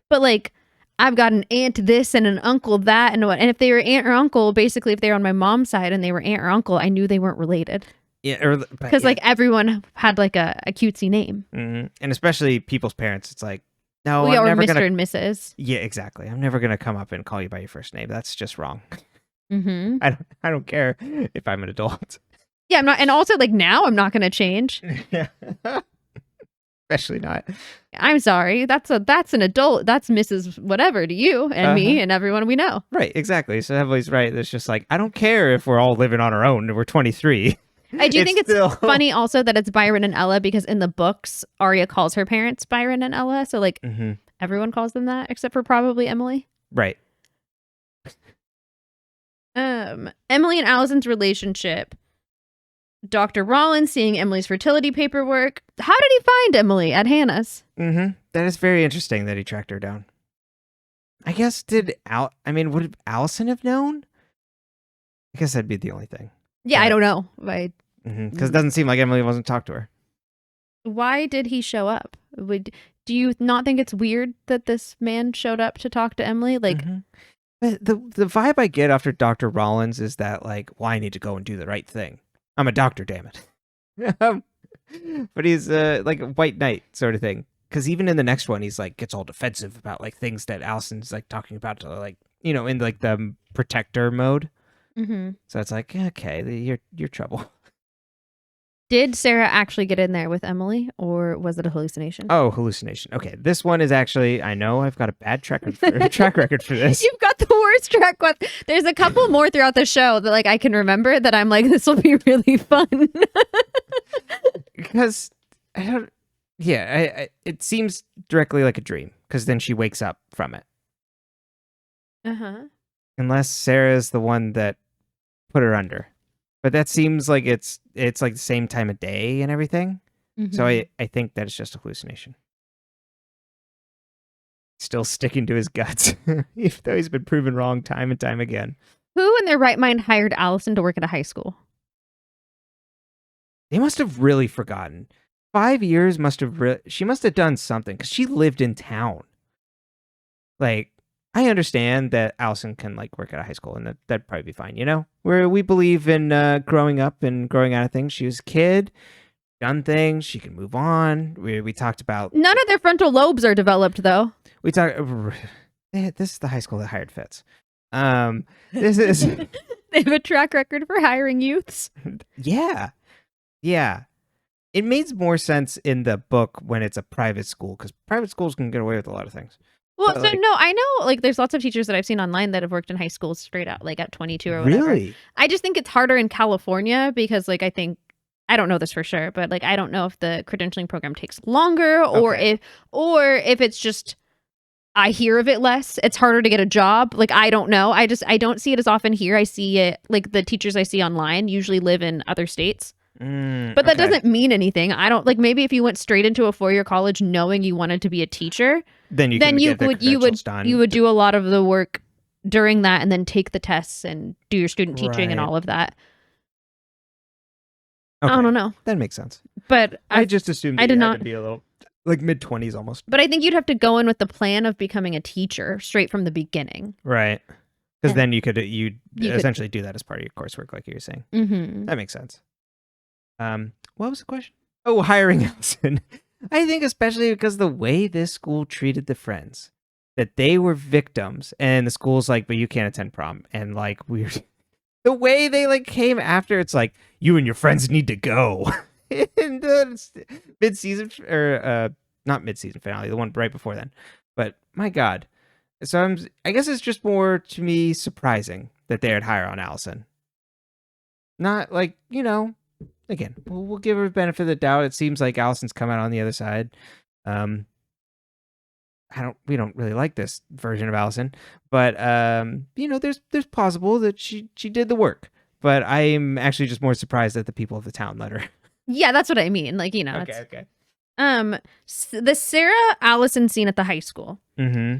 But, like, I've got an aunt this and an uncle that. And if they were aunt or uncle, basically, if they were on my mom's side and they were aunt or uncle, I knew they weren't related. Yeah. Because, like, everyone had, like, a cutesy name. Mm-hmm. And especially people's parents. It's like, no, I'm never Mr. gonna... and Mrs. Yeah, exactly. I'm never going to come up and call you by your first name. That's just wrong. Mm-hmm. I don't care if I'm an adult. Yeah, I'm not, and also like now I'm not going to change. Especially not. I'm sorry. That's an adult. That's Mrs. Whatever to you and me and everyone we know. Right, exactly. So Emily's right. It's just like, I don't care if we're all living on our own and we're 23. I do think it's funny also that it's Byron and Ella, because in the books, Aria calls her parents Byron and Ella. So like everyone calls them that except for probably Emily. Right. Emily and Allison's relationship. Dr. Rollins seeing Emily's fertility paperwork. How did he find Emily at Hannah's? That is very interesting that he tracked her down. I guess would Allison have known? I guess that'd be the only thing. Yeah, I don't know. Because it doesn't seem like Emily wasn't talked to her. Why did he show up? Do you not think it's weird that this man showed up to talk to Emily? Like, But the vibe I get after Dr. Rollins is that, like, well, I need to go and do the right thing. I'm a doctor, damn it. But he's like a white knight sort of thing. Because even in the next one, he's like gets all defensive about like things that Allison's like talking about to, like, in like the protector mode. So it's like, okay, you're trouble. Did Sara actually get in there with Emily, or was it a hallucination? Oh, hallucination. Okay, this one is actually, I know I've got a bad track record for this. You've got the worst track record. There's a couple more throughout the show that like I can remember that I'm like, this will be really fun. Because I don't. Yeah, it seems directly like a dream, because then she wakes up from it. Unless Sarah's the one that put her under. But that seems like it's like the same time of day and everything. So I think that it's just a hallucination. Still sticking to his guts, even though he's been proven wrong time and time again. Who in their right mind hired Allison to work at a high school? They must have really forgotten. 5 years she must have done something, because she lived in town. Like, I understand that Allison can like work at a high school, and that'd probably be fine, where we believe in growing up and growing out of things. She was a kid, done things, she can move on. We talked about none of their frontal lobes are developed though. We talked. This is the high school that hired Fitz. This is they have a track record for hiring youths. Yeah. It makes more sense in the book when it's a private school, because private schools can get away with a lot of things. Well, so no, I know, like, there's lots of teachers that I've seen online that have worked in high schools straight out, like, at 22 or whatever. Really? I just think it's harder in California because, like, I don't know this for sure, but, like, I don't know if the credentialing program takes longer or if it's just, I hear of it less. It's harder to get a job. Like, I don't know. I don't see it as often here. I see it, like, the teachers I see online usually live in other states. But that doesn't mean anything. I don't, like, maybe if you went straight into a 4-year college knowing you wanted to be a teacher, then you would do a lot of the work during that and then take the tests and do your student teaching and all of that. Okay. I don't know. That makes sense. But I just assumed I did not be a little like mid-20s almost. But I think you'd have to go in with the plan of becoming a teacher straight from the beginning. Right. Because then you'd essentially do that as part of your coursework, like you were saying. That makes sense. What was the question? Oh, hiring Allison. I think especially because the way this school treated the friends, that they were victims, and the school's like, but you can't attend prom, and like weird, the way they like came after, it's like, you and your friends need to go. in the mid-season or not mid-season finale, the one right before then. But my God, so I guess it's just more to me surprising that they would hire on Allison. Not like, again, we'll give her the benefit of the doubt. It seems like Allison's come out on the other side. We don't really like this version of Allison, but there's possible that she did the work. But I'm actually just more surprised that the people of the town let her. Yeah, that's what I mean. Like, Okay. The Sara Allison scene at the high school. Mm-hmm.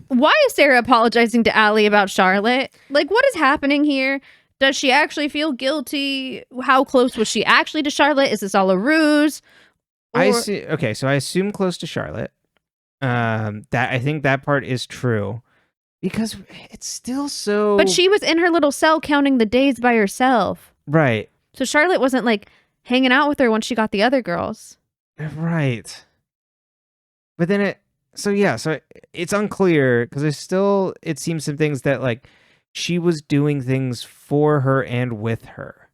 Why is Sara apologizing to Allie about Charlotte? Like, what is happening here? Does she actually feel guilty? How close was she actually to Charlotte? Is this all a ruse? I see. Okay, so I assume close to Charlotte. That I think that part is true because it's still so. But she was in her little cell counting the days by herself. Right. So Charlotte wasn't like hanging out with her once she got the other girls. Right. But then so it's unclear because it seems some things that like she was doing things for her and with her.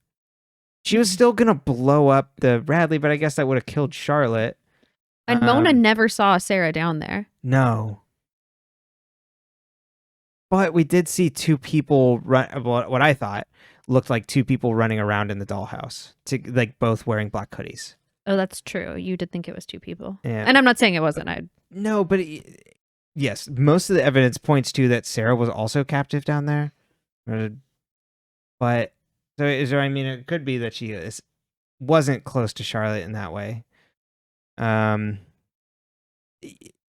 She was still gonna blow up the Radley, but I guess that would have killed Charlotte. And Mona never saw Sara down there. No. But we did see two people run. What I thought looked like two people running around in the dollhouse, like both wearing black hoodies. Oh, that's true. You did think it was two people. Yeah. And I'm not saying it wasn't. No, but yes, most of the evidence points to that Sara was also captive down there. But I mean, it could be that she wasn't close to Charlotte in that way.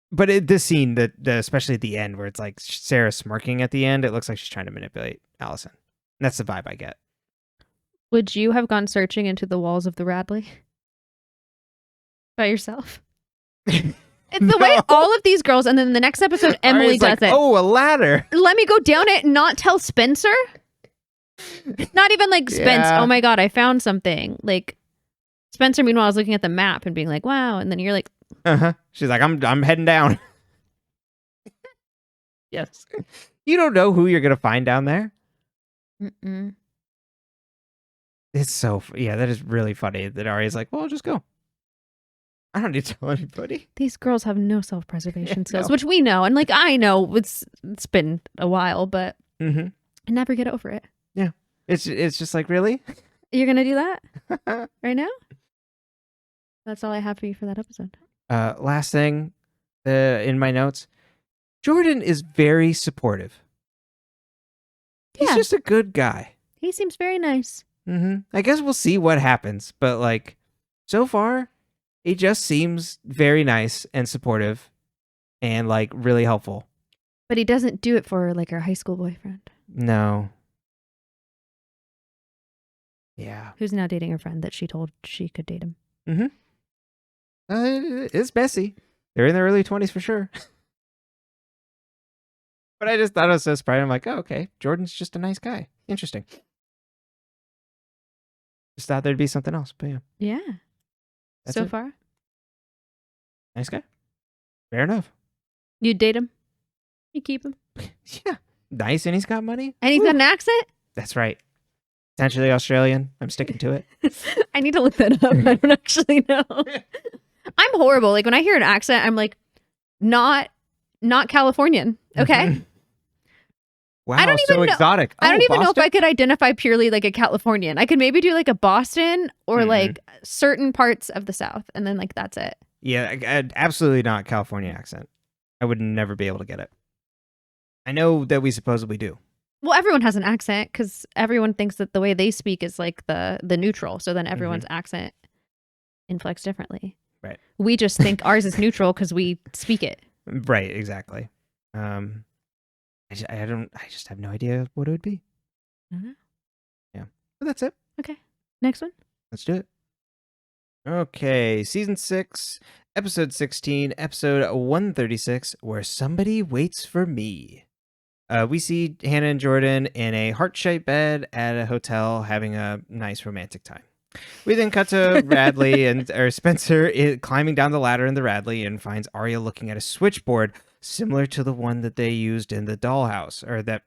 But this scene, that especially at the end, where it's like Sara smirking at the end, it looks like she's trying to manipulate Allison. And that's the vibe I get. Would you have gone searching into the walls of the Radley by yourself? It's the way all of these girls, and then the next episode, Emily does it. Oh, a ladder. Let me go down it and not tell Spencer. Not even like Spence. Yeah. Oh my God, I found something. Like Spencer, meanwhile, is looking at the map and being like, "Wow," and then you're like, She's like, I'm heading down. "Yes." You don't know who you're gonna find down there. Mm-mm. It's so that is really funny that Aria's like, well, I'll just go. I don't need to tell anybody. These girls have no self-preservation skills, which we know, and like I know it's been a while, but I never get over it. Yeah, it's just like, really? You're gonna do that right now? That's all I have for you for that episode. Last thing, in my notes, Jordan is very supportive. He's just a good guy. He seems very nice. I guess we'll see what happens, but like, so far, he just seems very nice and supportive, and like really helpful. But he doesn't do it for like her high school boyfriend. No. Yeah. Who's now dating her friend that she told she could date him. It's messy. They're in their early 20s for sure. But I just thought it was so surprising. I'm like, oh, okay. Jordan's just a nice guy. Interesting. Just thought there'd be something else, but yeah. Yeah. That's so it. far. Nice guy. Fair enough. You'd date him? You keep him? Yeah. Nice, and he's got money. And he's got an accent? That's right. Potentially Australian. I'm sticking to it. I need to look that up. I don't actually know. I'm horrible. Like when I hear an accent, I'm like, not Californian. Okay. Wow, I don't so even know, exotic. I don't even know if Boston? I could identify purely like a Californian. I could maybe do like a Boston or like certain parts of the South, and then like that's it. Yeah, absolutely not California accent. I would never be able to get it. I know that we supposedly do. Well, everyone has an accent because everyone thinks that the way they speak is like the neutral. So then everyone's accent inflects differently. Right. We just think ours is neutral because we speak it. Right. Exactly. I just have no idea what it would be. Yeah. But that's it. Okay. Next one. Let's do it. Okay. Season 6, episode 16, episode 136, Where Somebody Waits for Me. We see Hannah and Jordan in a heart-shaped bed at a hotel having a nice romantic time. We then cut to Radley or Spencer climbing down the ladder in the Radley and finds Aria looking at a switchboard similar to the one that they used in the dollhouse, or that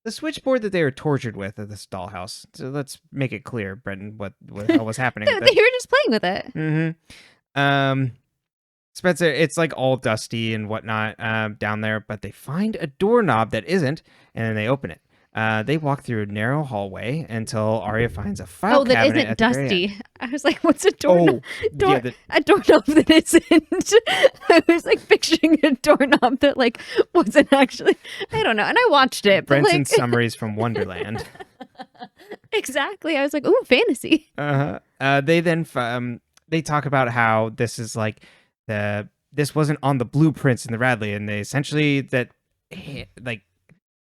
the switchboard that they were tortured with at this dollhouse. So let's make it clear, Brenton, what the hell was happening with They it. were just playing with it. Mm-hmm. Spencer, it's like all dusty and whatnot down there, but they find a doorknob that isn't, and then they open it. They walk through a narrow hallway until Aria finds a file that cabinet isn't at the very dusty. end. I was like, what's a doorknob? Yeah, A doorknob that isn't. I was like picturing a doorknob that like wasn't actually. I don't know. And I watched it. But Brenton's summaries from Wonderland. Exactly. I was like, ooh, fantasy. They then they talk about how this is like this wasn't on the blueprints in the Radley, and they essentially that like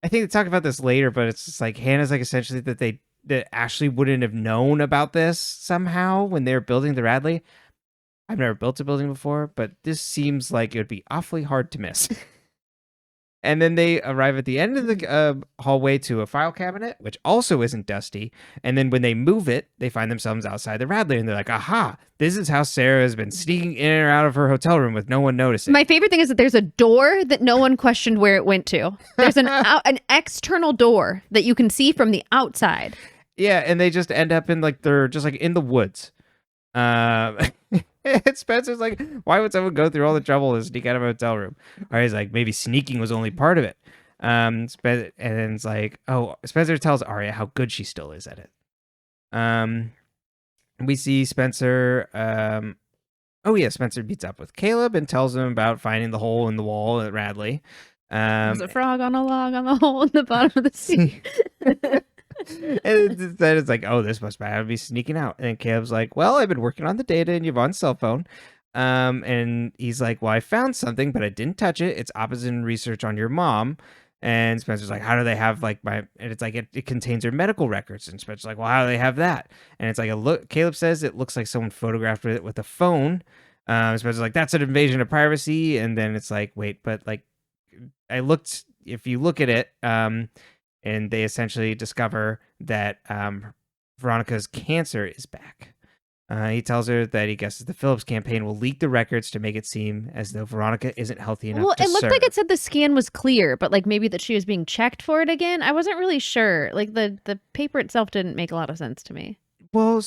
I think they talk about this later, but it's just like Hannah's like essentially that Ashley wouldn't have known about this somehow when they were building the Radley. I've never built a building before, but this seems like it would be awfully hard to miss. And then they arrive at the end of the hallway to a file cabinet, which also isn't dusty. And then when they move it, they find themselves outside the Radley, and they're like, aha, this is how Sara has been sneaking in and out of her hotel room with no one noticing. My favorite thing is that there's a door that no one questioned where it went to. There's an external door that you can see from the outside. Yeah, and they just end up in like, they're just like in the woods. And Spencer's like, why would someone go through all the trouble to sneak out of a hotel room? Or he's like, maybe sneaking was only part of it. And then it's like, oh, Spencer tells Aria how good she still is at it. We see Spencer. Spencer meets up with Caleb and tells him about finding the hole in the wall at Radley. There's a frog on a log on the hole in the bottom of the sea. And then it's like, oh, this must be sneaking out. And Caleb's like, well, I've been working on the data in Yvonne's cell phone. And he's like, well, I found something, but I didn't touch it. It's opposite in research on your mom. And Spencer's like, how do they have like my, and it's like, it contains her medical records. And Spencer's like, well, how do they have that? And it's like, Caleb says it looks like someone photographed it with a phone. Spencer's like, that's an invasion of privacy. And then it's like, wait, but like, if you look at it, and they essentially discover that Veronica's cancer is back. He tells her that he guesses the Phillips campaign will leak the records to make it seem as though Veronica isn't healthy enough to it looked serve. like it said the scan was clear, but like maybe that she was being checked for it again. I wasn't really sure. Like the paper itself didn't make a lot of sense to me. Well,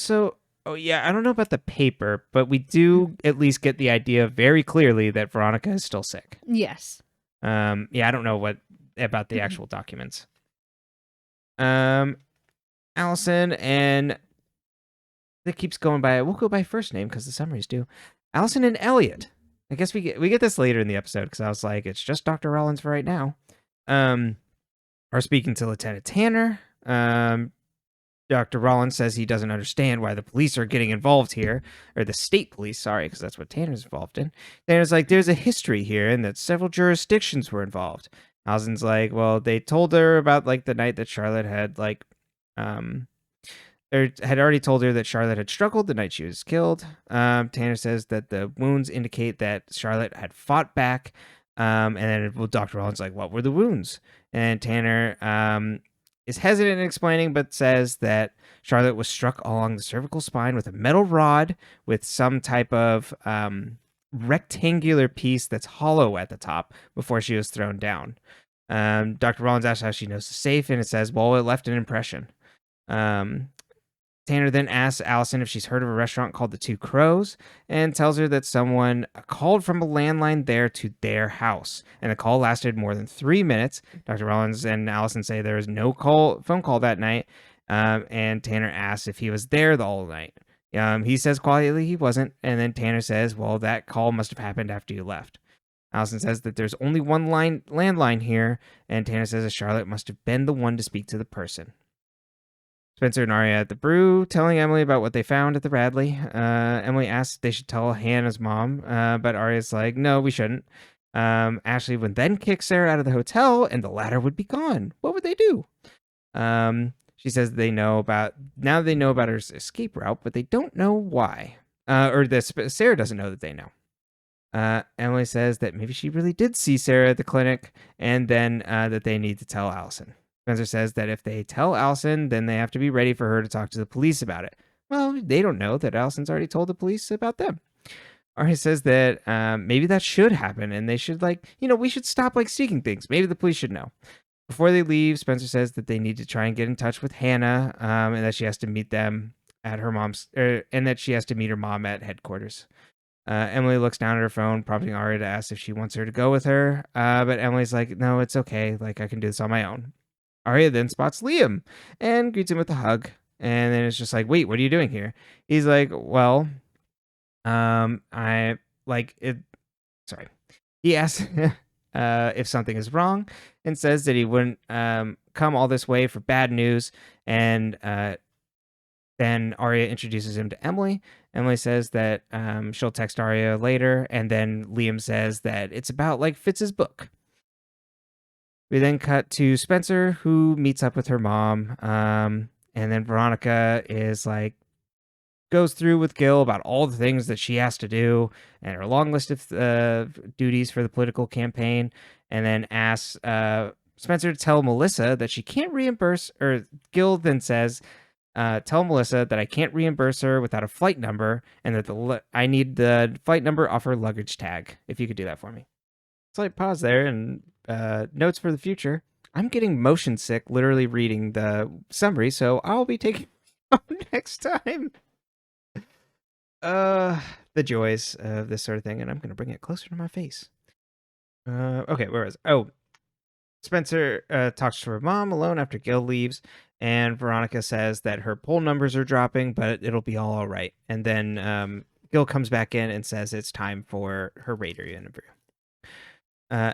I don't know about the paper, but we do at least get the idea very clearly that Veronica is still sick. Yes. I don't know what about the actual documents. Allison, and it keeps going by, we'll go by first name because the summaries do. Allison and Elliot. I guess we get this later in the episode because I was like, it's just Dr. Rollins for right now. Are speaking to Lieutenant Tanner. Dr. Rollins says he doesn't understand why the police are getting involved here, or the state police, sorry, because that's what Tanner's involved in. Tanner's like, there's a history here and that several jurisdictions were involved. Allison's like, well, they told her about like the night that Charlotte had like, had already told her that Charlotte had struggled the night she was killed. Tanner says that the wounds indicate that Charlotte had fought back. And then Dr. Rollins like, what were the wounds? And Tanner is hesitant in explaining, but says that Charlotte was struck along the cervical spine with a metal rod with some type of rectangular piece that's hollow at the top before she was thrown down. Dr. Rollins asks how she knows the safe, and it says, well, it left an impression. Tanner then asks Allison if she's heard of a restaurant called the Two Crows and tells her that someone called from a landline there to their house. And the call lasted more than 3 minutes. Dr. Rollins and Allison say there was no phone call that night. And Tanner asks if he was there the whole night. He says quietly he wasn't. And then Tanner says, well, that call must have happened after you left. Allison says that there's only one landline here. And Tanner says that Charlotte must have been the one to speak to the person. Spencer and Aria at the brew, telling Emily about what they found at the Radley. Emily asks if they should tell Hannah's mom, but Aria's like, no, we shouldn't. Ashley would then kick Sara out of the hotel, and the ladder would be gone. What would they do? She says they know about her escape route, but they don't know why. Sara doesn't know that they know. Emily says that maybe she really did see Sara at the clinic, and then that they need to tell Allison. Spencer says that if they tell Allison, then they have to be ready for her to talk to the police about it. Well, they don't know that Allison's already told the police about them. Aria says that maybe that should happen, and they should we should stop seeking things. Maybe the police should know. Before they leave, Spencer says that they need to try and get in touch with Hannah, and that she has to meet them at her mom's, and that she has to meet her mom at headquarters. Emily looks down at her phone, prompting Aria to ask if she wants her to go with her. But Emily's like, no, it's okay. Like, I can do this on my own. Aria then spots Liam and greets him with a hug. And then it's just like, wait, what are you doing here? He's like, well, I like it. Sorry. He asks if something is wrong and says that he wouldn't come all this way for bad news. And then Aria introduces him to Emily. Emily says that she'll text Aria later. And then Liam says that it's about like Fitz's book. We then cut to Spencer, who meets up with her mom. And then Veronica is like, goes through with Gil about all the things that she has to do and her long list of duties for the political campaign. And then asks Spencer to tell Melissa that she can't reimburse, or Gil then says, tell Melissa that I can't reimburse her without a flight number, and that I need the flight number off her luggage tag, if you could do that for me. Slight pause there, and notes for the future. I'm getting motion sick literally reading the summary, so I'll be taking it next time. The joys of this sort of thing, and I'm going to bring it closer to my face. Okay, where is it? Oh, Spencer talks to her mom alone after Gil leaves, and Veronica says that her poll numbers are dropping, but it'll be all right. And then Gil comes back in and says it's time for her radar interview.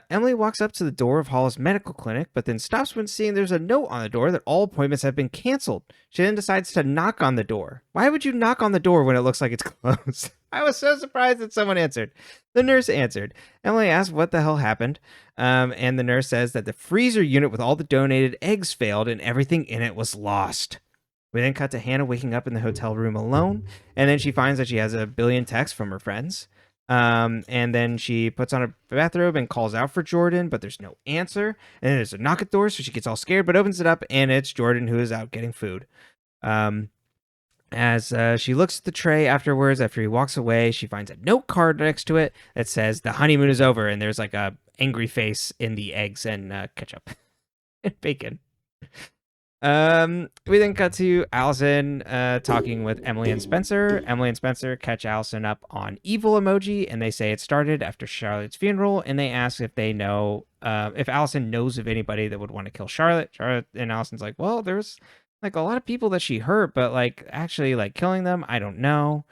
Emily walks up to the door of Hall's medical clinic, but then stops when seeing there's a note on the door that all appointments have been canceled. She then decides to knock on the door. Why would you knock on the door when it looks like it's closed? I was so surprised that someone answered. The nurse answered. Emily asked what the hell happened, and the nurse says that the freezer unit with all the donated eggs failed and everything in it was lost. We then cut to Hannah waking up in the hotel room alone, and then she finds that she has a billion texts from her friends. And then she puts on a bathrobe and calls out for Jordan, but there's no answer. And then there's a knock at the door, so she gets all scared, but opens it up, and it's Jordan who is out getting food. As she looks at the tray afterwards, after he walks away, she finds a note card next to it that says the honeymoon is over, and there's like a angry face in the eggs and ketchup and bacon. We then cut to Allison talking with Emily and Spencer. Emily and Spencer catch Allison up on evil emoji, and they say it started after Charlotte's funeral, and they ask if they know if Allison knows of anybody that would want to kill Charlotte. Charlotte and Allison's like, well, there's like a lot of people that she hurt, but like actually like killing them, I don't know.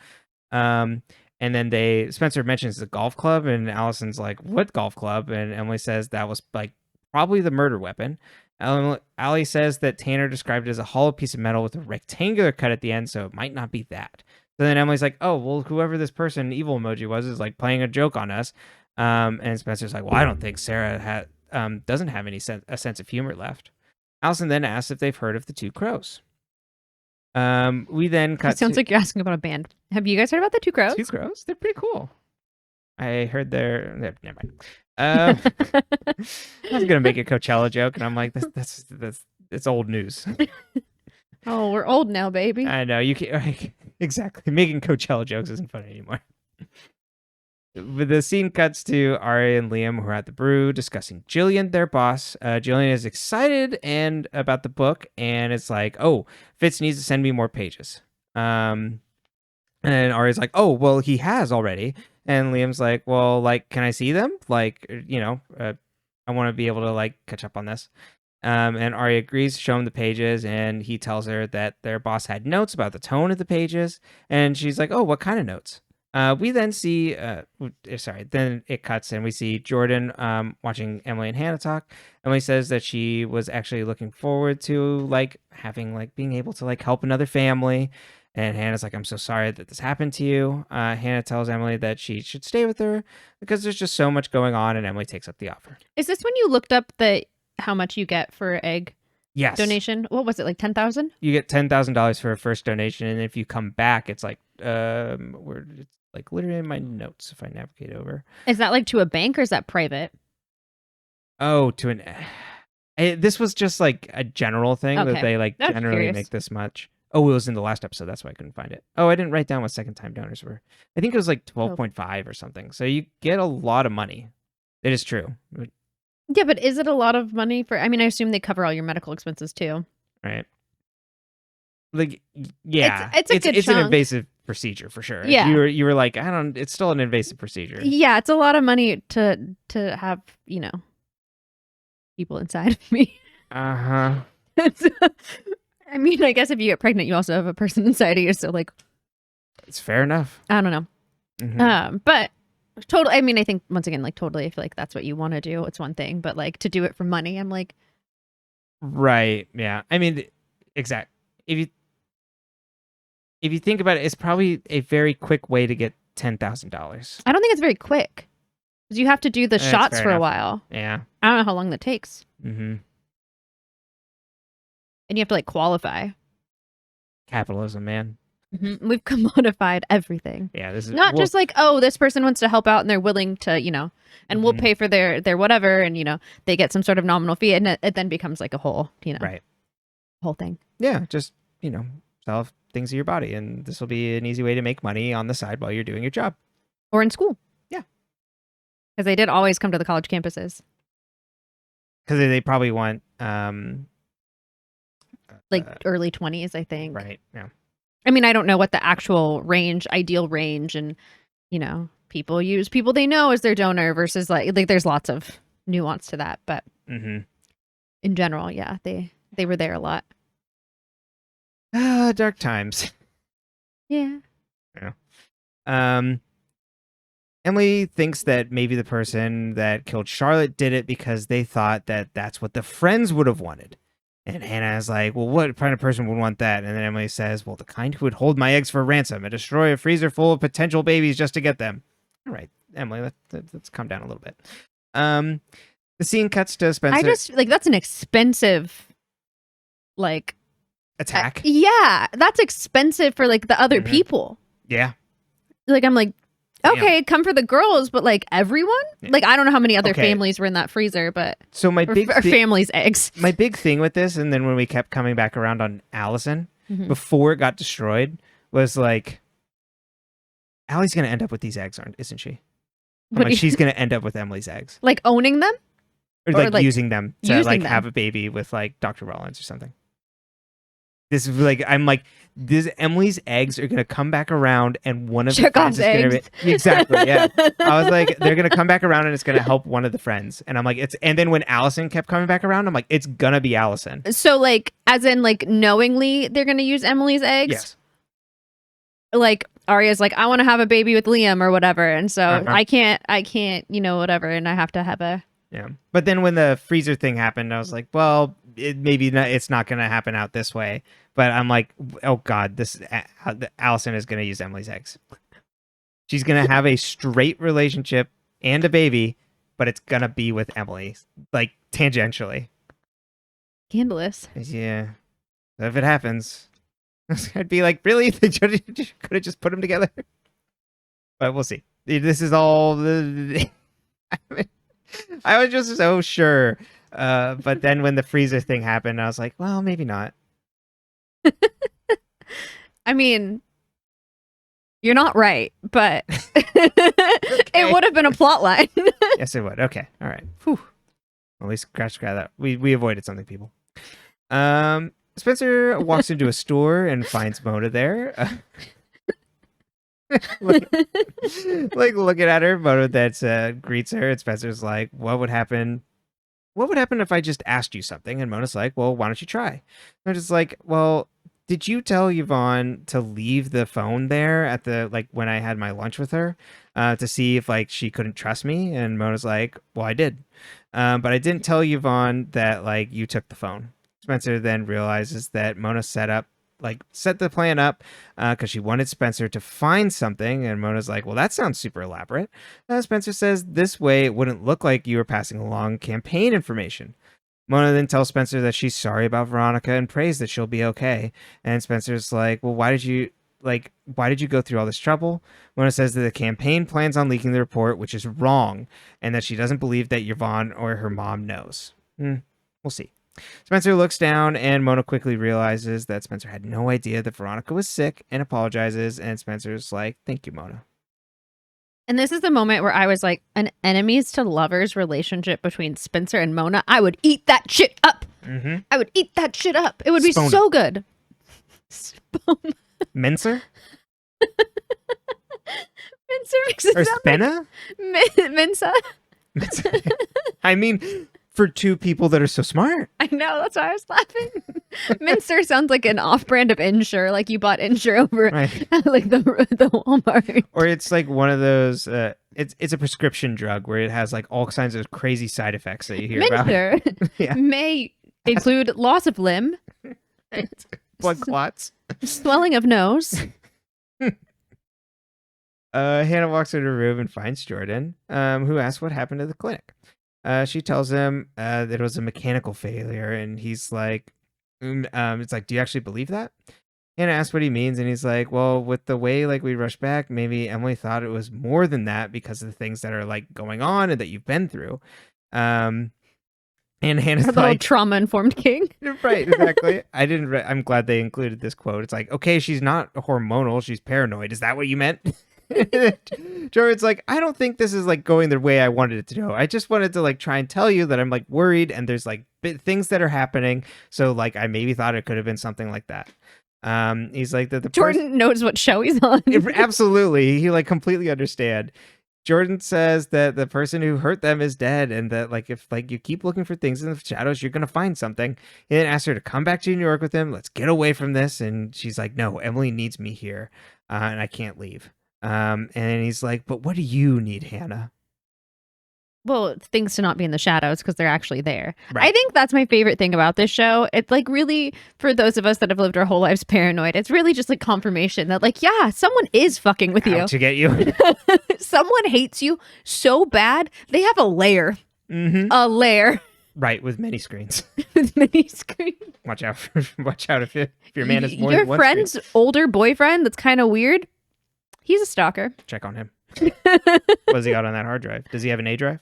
And then Spencer mentions the golf club, and Allison's like, what golf club? And Emily says that was like probably the murder weapon. Allie says that Tanner described it as a hollow piece of metal with a rectangular cut at the end, so it might not be that. So then Emily's like, oh, well, whoever this person, evil emoji was, is like playing a joke on us. And Spencer's like, well, I don't think Sara doesn't have a sense of humor left. Allison then asks if they've heard of the Two Crows. We then cut. It sounds like you're asking about a band. Have you guys heard about the Two Crows? Two Crows? They're pretty cool. I heard never mind. I was gonna make a Coachella joke, and I'm like, that's it's old news. Oh, we're old now, baby. I know you can't exactly making Coachella jokes isn't funny anymore. But the scene cuts to Aria and Liam, who are at the brew discussing Jillian, their boss. Jillian is excited and about the book, and it's like, oh, Fitz needs to send me more pages. And Aria's like, oh, well, he has already. And Liam's like, well, like, can I see them? Like, I want to be able to, like, catch up on this. And Aria agrees to show him the pages, and he tells her that their boss had notes about the tone of the pages. And she's like, oh, what kind of notes? We then see, then it cuts, and we see Jordan watching Emily and Hannah talk. Emily says that she was actually looking forward to, like, having, like, being able to, like, help another family. And Hannah's like, I'm so sorry that this happened to you. Hannah tells Emily that she should stay with her because there's just so much going on, and Emily takes up the offer. Is this when you looked up how much you get for egg donation? What was it, like $10,000? You get $10,000 for a first donation, and if you come back, it's like it's like literally in my notes if I navigate over. Is that like to a bank or is that private? Oh, this was just like a general thing that they like generally make this much. Oh, it was in the last episode. That's why I couldn't find it. Oh, I didn't write down what second-time donors were. I think it was like 12.5 or something. So you get a lot of money. It is true. Yeah, but is it a lot of money for? I mean, I assume they cover all your medical expenses too. Right. Like, yeah, It's a good it's an chunk. invasive procedure for sure. If Yeah. you were like, I don't, it's still an invasive procedure. Yeah, it's a lot of money to have, people inside of me. Uh-huh. I mean, I guess if you get pregnant, you also have a person inside of you, so like, It's fair enough. I don't know. Mhm. But totally, I mean, I think once again, like totally, I feel like that's what you want to do. It's one thing, but like to do it for money, I'm like, Right. Yeah. I mean, exact. If you think about it, it's probably a very quick way to get $10,000. I don't think it's very quick because you have to do the That's shots fair for a enough. while. Yeah. I don't know how long that takes, Mm-hmm. and you have to like qualify. Capitalism, man. Mm-hmm. We've commodified everything. Yeah, this is Not just like, oh, this person wants to help out and they're willing to, and we'll pay for their whatever, and they get some sort of nominal fee, and it then becomes like a whole, right. whole thing. Yeah, just sell things to your body, and this will be an easy way to make money on the side while you're doing your job. Or in school. Yeah. Because they did always come to the college campuses. Because they probably want Like early 20s, I think. right. Yeah. I mean, I don't know what the actual ideal range, and people use people they know as their donor versus like there's lots of nuance to that, but in general, yeah, they were there a lot. Dark times. Yeah. Emily thinks that maybe the person that killed Charlotte did it because they thought that that's what the friends would have wanted. And Hannah is like, well, what kind of person would want that? And then Emily says, well, the kind who would hold my eggs for ransom and destroy a freezer full of potential babies just to get them. All right, Emily, let's calm down a little bit. The scene cuts to Spencer. I just that's an expensive attack. Yeah, that's expensive for like the other people. Yeah. Like I'm like, okay, come for the girls, but like everyone? Like I don't know how many other families were in that freezer, but so my family's eggs. My big thing with this, and then when we kept coming back around on Allison before it got destroyed, was like, Allie's gonna end up with these eggs, isn't she? Like she's gonna end up with Emily's eggs, like owning them, or like using them to have a baby with like Dr. Rollins or something. This is like, I'm like, Emily's eggs are gonna come back around, and one of the friends is gonna be, exactly, yeah. I was like, they're gonna come back around, and it's gonna help one of the friends, and I'm like, and then when Allison kept coming back around, I'm like, it's gonna be Allison. So like, as in like knowingly, they're gonna use Emily's eggs. Yes. Like Aria's like, I want to have a baby with Liam or whatever, and so I can't, whatever, and I have to have a. Yeah, but then when the freezer thing happened, I was like, well, it's not going to happen out this way. But I'm like, oh God, Allison is going to use Emily's eggs. She's going to have a straight relationship and a baby, but it's going to be with Emily, like tangentially. Scandalous. Yeah. So if it happens, I'd be like, really? They could have just put them together. But we'll see. This is all I was just so sure. But then when the freezer thing happened, I was like, well, maybe not. I mean, you're not right, but it would have been a plot line. Yes, it would. Okay. All right. Whew. Well, we scratch that. We avoided something, people. Spencer walks into a store and finds Mona there. Looking at her, Mona that greets her, and Spencer's like, what would happen if I just asked you something? And Mona's like, well, why don't you try? I'm just like, well, did you tell Yvonne to leave the phone there at the when I had my lunch with her to see if she couldn't trust me? And Mona's like, well, I did, but I didn't tell Yvonne that you took the phone. Spencer then realizes that Mona set the plan up because she wanted Spencer to find something, and Mona's like, well, that sounds super elaborate. Spencer says this way it wouldn't look like you were passing along campaign information. Mona then tells Spencer that she's sorry about Veronica and prays that she'll be okay. And Spencer's like, well, why did you go through all this trouble? Mona says that the campaign plans on leaking the report, which is wrong, and that she doesn't believe that Yvonne or her mom knows. We'll see. Spencer looks down, and Mona quickly realizes that Spencer had no idea that Veronica was sick and apologizes, and Spencer's like, thank you, Mona. And this is the moment where I was like, an enemies to lovers relationship between Spencer and Mona. I would eat that shit up. Mm-hmm. I would eat that shit up. It would be Spona. so good. Mincer? Mincer makes it Or sound Spenna? like Minsa. I mean, for two people that are so smart. I know, that's why I was laughing. Mincer sounds like an off-brand of Ensure, like you bought Ensure over Right. at like the Walmart. Or it's like one of those, it's a prescription drug where it has like all kinds of crazy side effects that you hear about. Mincer Yeah. may include loss of limb, Blood clots. swelling of nose. Hannah walks into her room and finds Jordan, who asks what happened to the clinic. She tells him that it was a mechanical failure, and he's like, it's like, do you actually believe that? Hannah asks what he means, and he's like, well, with the way like we rushed back, maybe Emily thought it was more than that because of the things that are like going on and that you've been through. And Hannah's Her little like, trauma-informed king. right, exactly. I'm glad they included this quote. It's like, okay, she's not hormonal, she's paranoid. Is that what you meant? Jordan's like, I don't think this is like going the way I wanted it to go. I just wanted to like try and tell you that I'm like worried and there's like things that are happening. So like I maybe thought it could have been something like that. He's like the Jordan knows what show he's on. Absolutely, he like completely understand. Jordan says that the person who hurt them is dead, and that like if like you keep looking for things in the shadows, you're gonna find something. He then asks her to come back to New York with him. Let's get away from this, and she's like, "No, Emily needs me here, and I can't leave." And he's like, "But what do you need, Hannah?" Well, things to not be in the shadows because they're actually there. Right. I think that's my favorite thing about this show. It's like really, for those of us that have lived our whole lives paranoid, it's really just like confirmation that like, yeah, someone is fucking with you. Out to get you. Someone hates you so bad, they have a lair. Mm-hmm. A lair. Right, with many screens. With many screens. Watch out if your man is more Your than one friend's screen. older boyfriend that's kind of weird, he's a stalker. Check on him. What does he got on that hard drive? Does he have an A drive?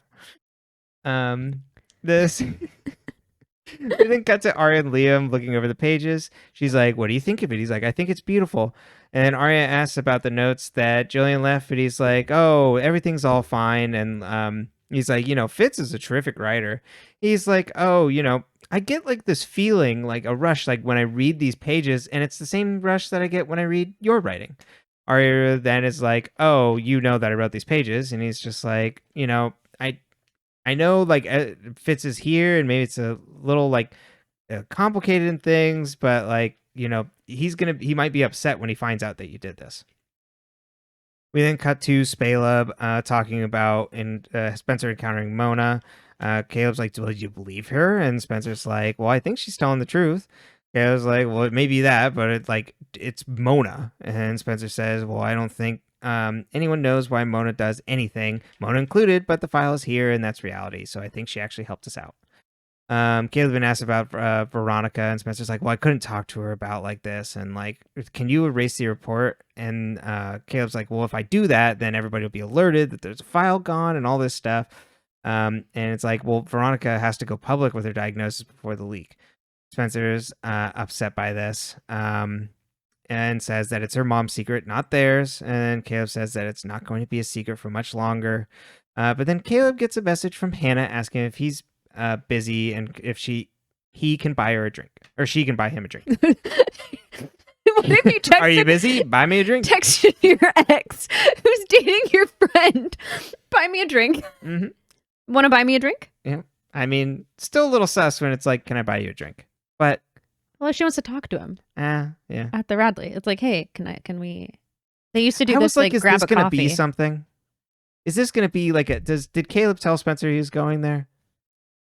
This we then cut to Aria and Liam looking over the pages. She's like, what do you think of it? He's like, I think it's beautiful. And then Aria asks about the notes that Jillian left, but he's like, oh, everything's all fine. And he's like, Fitz is a terrific writer. He's like, oh, I get like this feeling, like a rush, like when I read these pages, and it's the same rush that I get when I read your writing. Aria then is like, oh, you know that I wrote these pages. And he's just like, I know like Fitz is here and maybe it's a little like complicated in things, but like, he might be upset when he finds out that you did this. We then cut to Spaleb talking about Spencer encountering Mona. Caleb's like, well, do you believe her? And Spencer's like, well, I think she's telling the truth. Caleb's like, well, it may be that, but it's Mona. And Spencer says, well, I don't think anyone knows why Mona does anything, Mona included, but the file is here and that's reality. So I think she actually helped us out. Caleb been asked about Veronica, and Spencer's like, well, I couldn't talk to her about like this, and like, can you erase the report? And Caleb's like, well, if I do that, then everybody will be alerted that there's a file gone and all this stuff. And it's like, well, Veronica has to go public with her diagnosis before the leak. Spencer's upset by this. And says that it's her mom's secret, not theirs. And Caleb says that it's not going to be a secret for much longer. But then Caleb gets a message from Hannah asking if he's busy and if he can buy her a drink, or she can buy him a drink. What if you text Are you busy? Buy me a drink. Text your ex who's dating your friend. Buy me a drink. Mm-hmm. Want to buy me a drink? Yeah. I mean, still a little sus when it's like, can I buy you a drink? But well, she wants to talk to him. Yeah. At the Radley. It's like, hey, can we? They used to do I this was like, is grab this a gonna coffee. be something? Is this gonna be like did Caleb tell Spencer he was going there?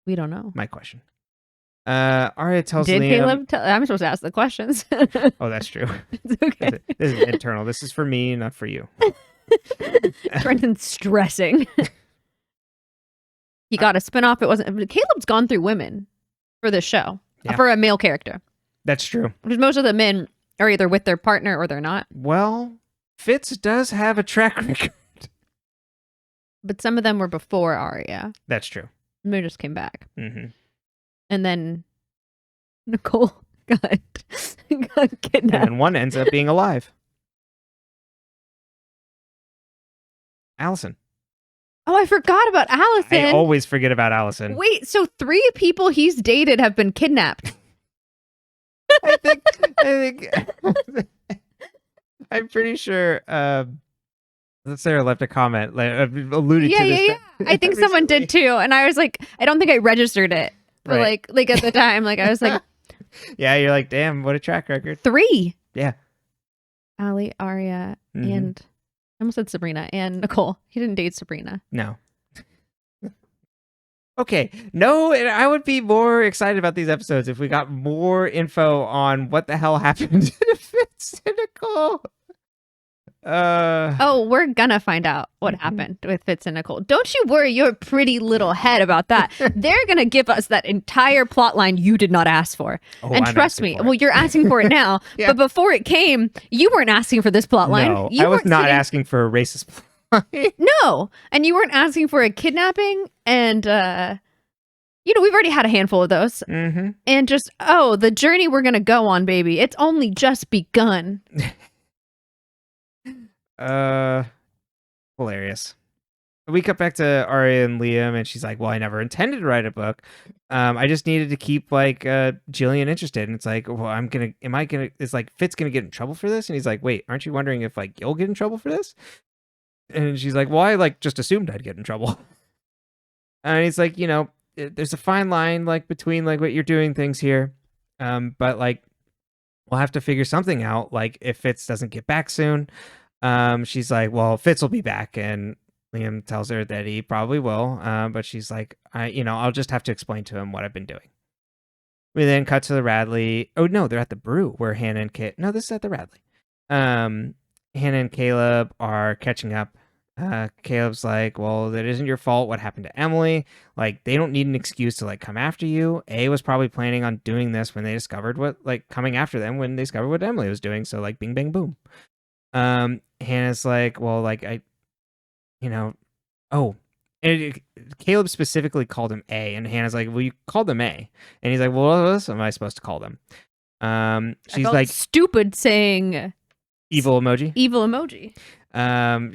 We don't know. My question. Aria tells Did Liam, Caleb tell? I'm supposed to ask the questions. Oh, that's true. It's okay. This is internal. This is for me, not for you. Brenton's stressing. He got a spinoff. It wasn't. Caleb's gone through women for this show. Yeah. For a male character. That's true. Because most of the men are either with their partner or they're not. Well, Fitz does have a track record. But some of them were before Aria. That's true. And they just came back. Mm-hmm. And then Nicole got kidnapped. And then one ends up being alive. Allison. Oh, I forgot about Allison. I always forget about Allison. Wait, so 3 people he's dated have been kidnapped. I think I'm pretty sure Sarah left a comment like alluded to this. Yeah. I think someone did too, and I was like, I don't think I registered it, but Right. like at the time, like I was like, yeah, you're like, damn, what a track record. 3. Yeah. Allie, Aria, Mhm. and I almost said Sabrina and Nicole. He didn't date Sabrina. No. Okay, no, and I would be more excited about these episodes if we got more info on what the hell happened to Fitz and Nicole. Oh, we're gonna find out what happened with Fitz and Nicole. Don't you worry your pretty little head about that. They're gonna give us that entire plot line you did not ask for. And I'm trust asking me, for it. well, you're asking for it now, Yeah. but before it came, you weren't asking for this plot line. No, You I was weren't not sitting- asking for a racist plot line. No, and you weren't asking for a kidnapping, and we've already had a handful of those. Mm-hmm. And just, the journey we're gonna go on, baby. It's only just begun. Hilarious. We cut back to Aria and Liam, and she's like, well, I never intended to write a book. I just needed to keep like Jillian interested. And it's like, well, is like Fitz gonna get in trouble for this? And he's like, wait, aren't you wondering if like you'll get in trouble for this? And she's like, well, I like just assumed I'd get in trouble. And he's like, there's a fine line like between like what you're doing things here. But like we'll have to figure something out, like if Fitz doesn't get back soon. She's like, well, Fitz will be back, and Liam tells her that he probably will, but she's like, I'll just have to explain to him what I've been doing. We then cut to the Radley. Oh no, they're at the brew where Hannah and Kate. No, this is at the Radley. Hannah and Caleb are catching up. Caleb's like, well, that isn't your fault. What happened to Emily? Like, they don't need an excuse to like come after you. A was probably planning on doing this when they discovered coming after them when they discovered what Emily was doing. So like, bing, bang, boom. Hannah's like, well, like Caleb specifically called him A, and Hannah's like, well, you called him A, and he's like, well, what else am I supposed to call them? She's like, stupid saying evil emoji. Evil emoji.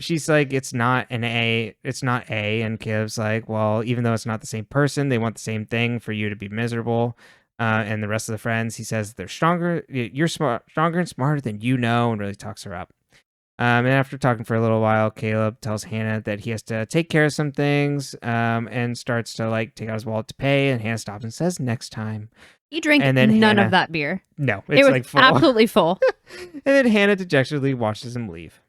She's like, it's not an A, it's not A, and Caleb's like, well, even though it's not the same person, they want the same thing, for you to be miserable. And the rest of the friends, he says, they're stronger. You're stronger and smarter than you know, and really talks her up. And after talking for a little while, Caleb tells Hannah that he has to take care of some things, and starts to like take out his wallet to pay. And Hannah stops and says, "Next time." He drank And then none Hannah- of that beer. No, It it's was like full. absolutely full. And then Hannah dejectedly watches him leave.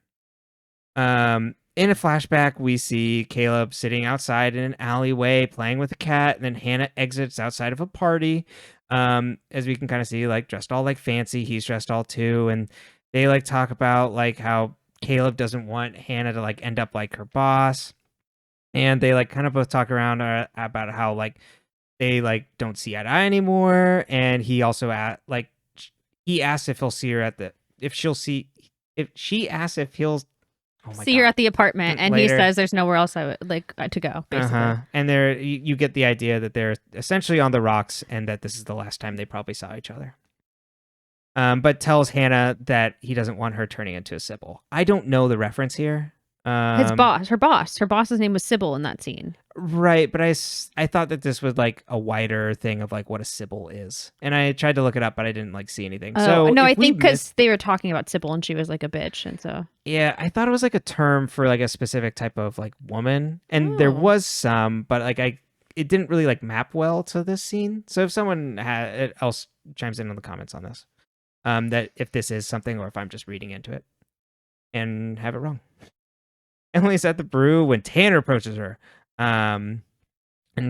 In a flashback, we see Caleb sitting outside in an alleyway playing with a cat, and then Hannah exits outside of a party. As we can kind of see, like dressed all like fancy. He's dressed all too, and they like talk about like how Caleb doesn't want Hannah to like end up like her boss, and they like kind of both talk around about how like they like don't see eye to eye anymore. And he also he asks if he'll see her if she asks if he'll see her at the apartment, and later. he says there's nowhere else I would like to go, basically. And you get the idea that they're essentially on the rocks, and that this is the last time they probably saw each other. But tells Hannah that he doesn't want her turning into a Sybil. I don't know the reference here. Her boss's name was Sybil in that scene. Right, but I thought that this was like a wider thing of like what a Sybil is, and I tried to look it up, but I didn't like see anything. So no, if I we think because they were talking about Sybil and she was like a bitch, and so yeah, I thought it was like a term for like a specific type of like woman, and there was some, but like it didn't really like map well to this scene. So if someone else chimes in the comments on this, that if this is something or if I'm just reading into it and have it wrong. Emily's at the brew when Tanner approaches her, and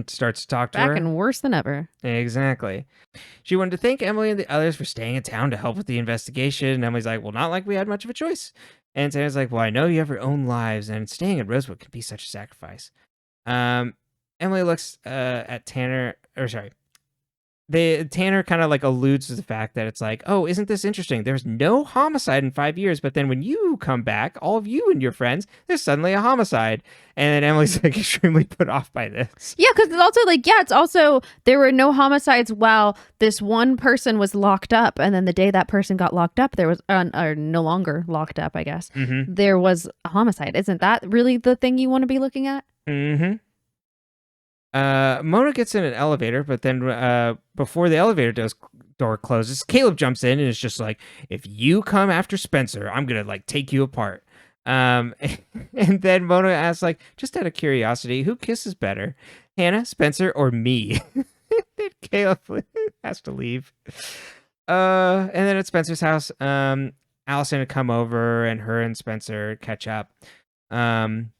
starts to talk to her. back and worse than ever. Exactly. She wanted to thank Emily and the others for staying in town to help with the investigation. And Emily's like, well, not like we had much of a choice. And Tanner's like, well, I know you have your own lives, and staying in Rosewood can be such a sacrifice. Emily looks at Tanner, or sorry. Tanner kind of like alludes to the fact that it's like, oh, isn't this interesting? There's no homicide in 5 years, but then when you come back, all of you and your friends, there's suddenly a homicide. And then Emily's like extremely put off by this. Yeah, because it's also like, it's also, there were no homicides while this one person was locked up. And then the day that person got locked up, there was, or no longer locked up, I guess, there was a homicide. Isn't that really the thing you want to be looking at? Mm-hmm. Mona gets in an elevator, but then before the elevator door closes, Caleb jumps in and is just like, if you come after Spencer, I'm gonna like take you apart. And then Mona asks, like, just out of curiosity, who kisses better, Hannah, Spencer, or me? Then Caleb has to leave. And then at Spencer's house, Allison had come over and her and Spencer catch up. And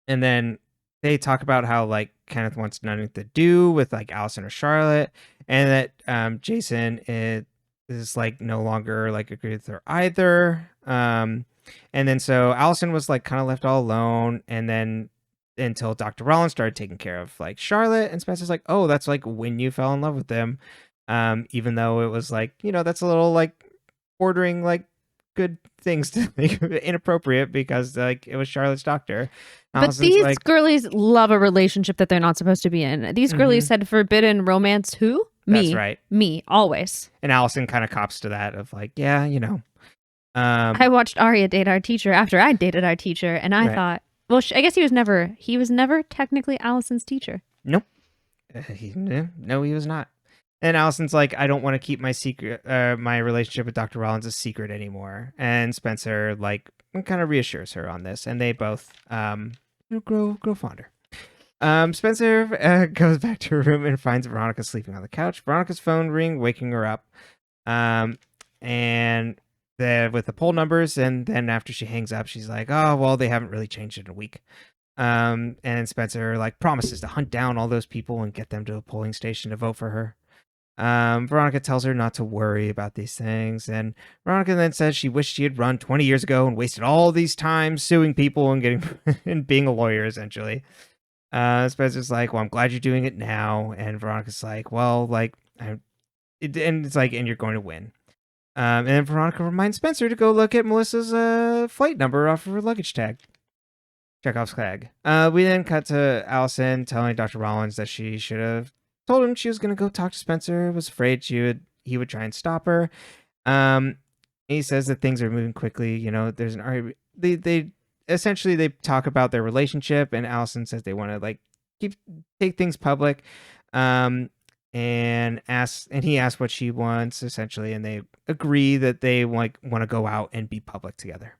then they talk about how like Kenneth wants nothing to do with like Allison or Charlotte, and that Jason is like no longer like agree with her either. And then so Allison was like kind of left all alone, and then until Dr. Rollins started taking care of like Charlotte, and Spencer's like, oh, that's like when you fell in love with them, even though it was like, that's a little like bordering like good things to make inappropriate because like it was Charlotte's doctor. But these girlies love a relationship that they're not supposed to be in. These girlies said forbidden romance. Who? Me. That's right. Me, always. And Allison kind of cops to that of like, yeah, I watched Aria date our teacher after I dated our teacher, and I thought, well, I guess he was never technically Allison's teacher. Nope. No, he was not. And Allison's like, I don't want to keep my secret, my relationship with Dr. Rollins a secret anymore. And Spencer like kind of reassures her on this, and they both grow fonder. Spencer goes back to her room and finds Veronica sleeping on the couch. Veronica's phone ring, waking her up, and with the poll numbers. And then after she hangs up, she's like, oh well, they haven't really changed in a week. And Spencer like promises to hunt down all those people and get them to a polling station to vote for her. Veronica tells her not to worry about these things, and Veronica then says she wished she had run 20 years ago and wasted all these time suing people and getting and being a lawyer essentially. Spencer's like, well, I'm glad you're doing it now, and Veronica's like, well, like, and it's like, and you're going to win. And then Veronica reminds Spencer to go look at Melissa's flight number off of her luggage tag. Chekhov's tag. We then cut to Allison telling Dr. Rollins that she should have told him she was going to go talk to Spencer, was afraid he would try and stop her. He says that things are moving quickly. There's an they essentially they talk about their relationship, and Allison says they want to like take things public. And he asks what she wants essentially, and they agree that they like want to go out and be public together.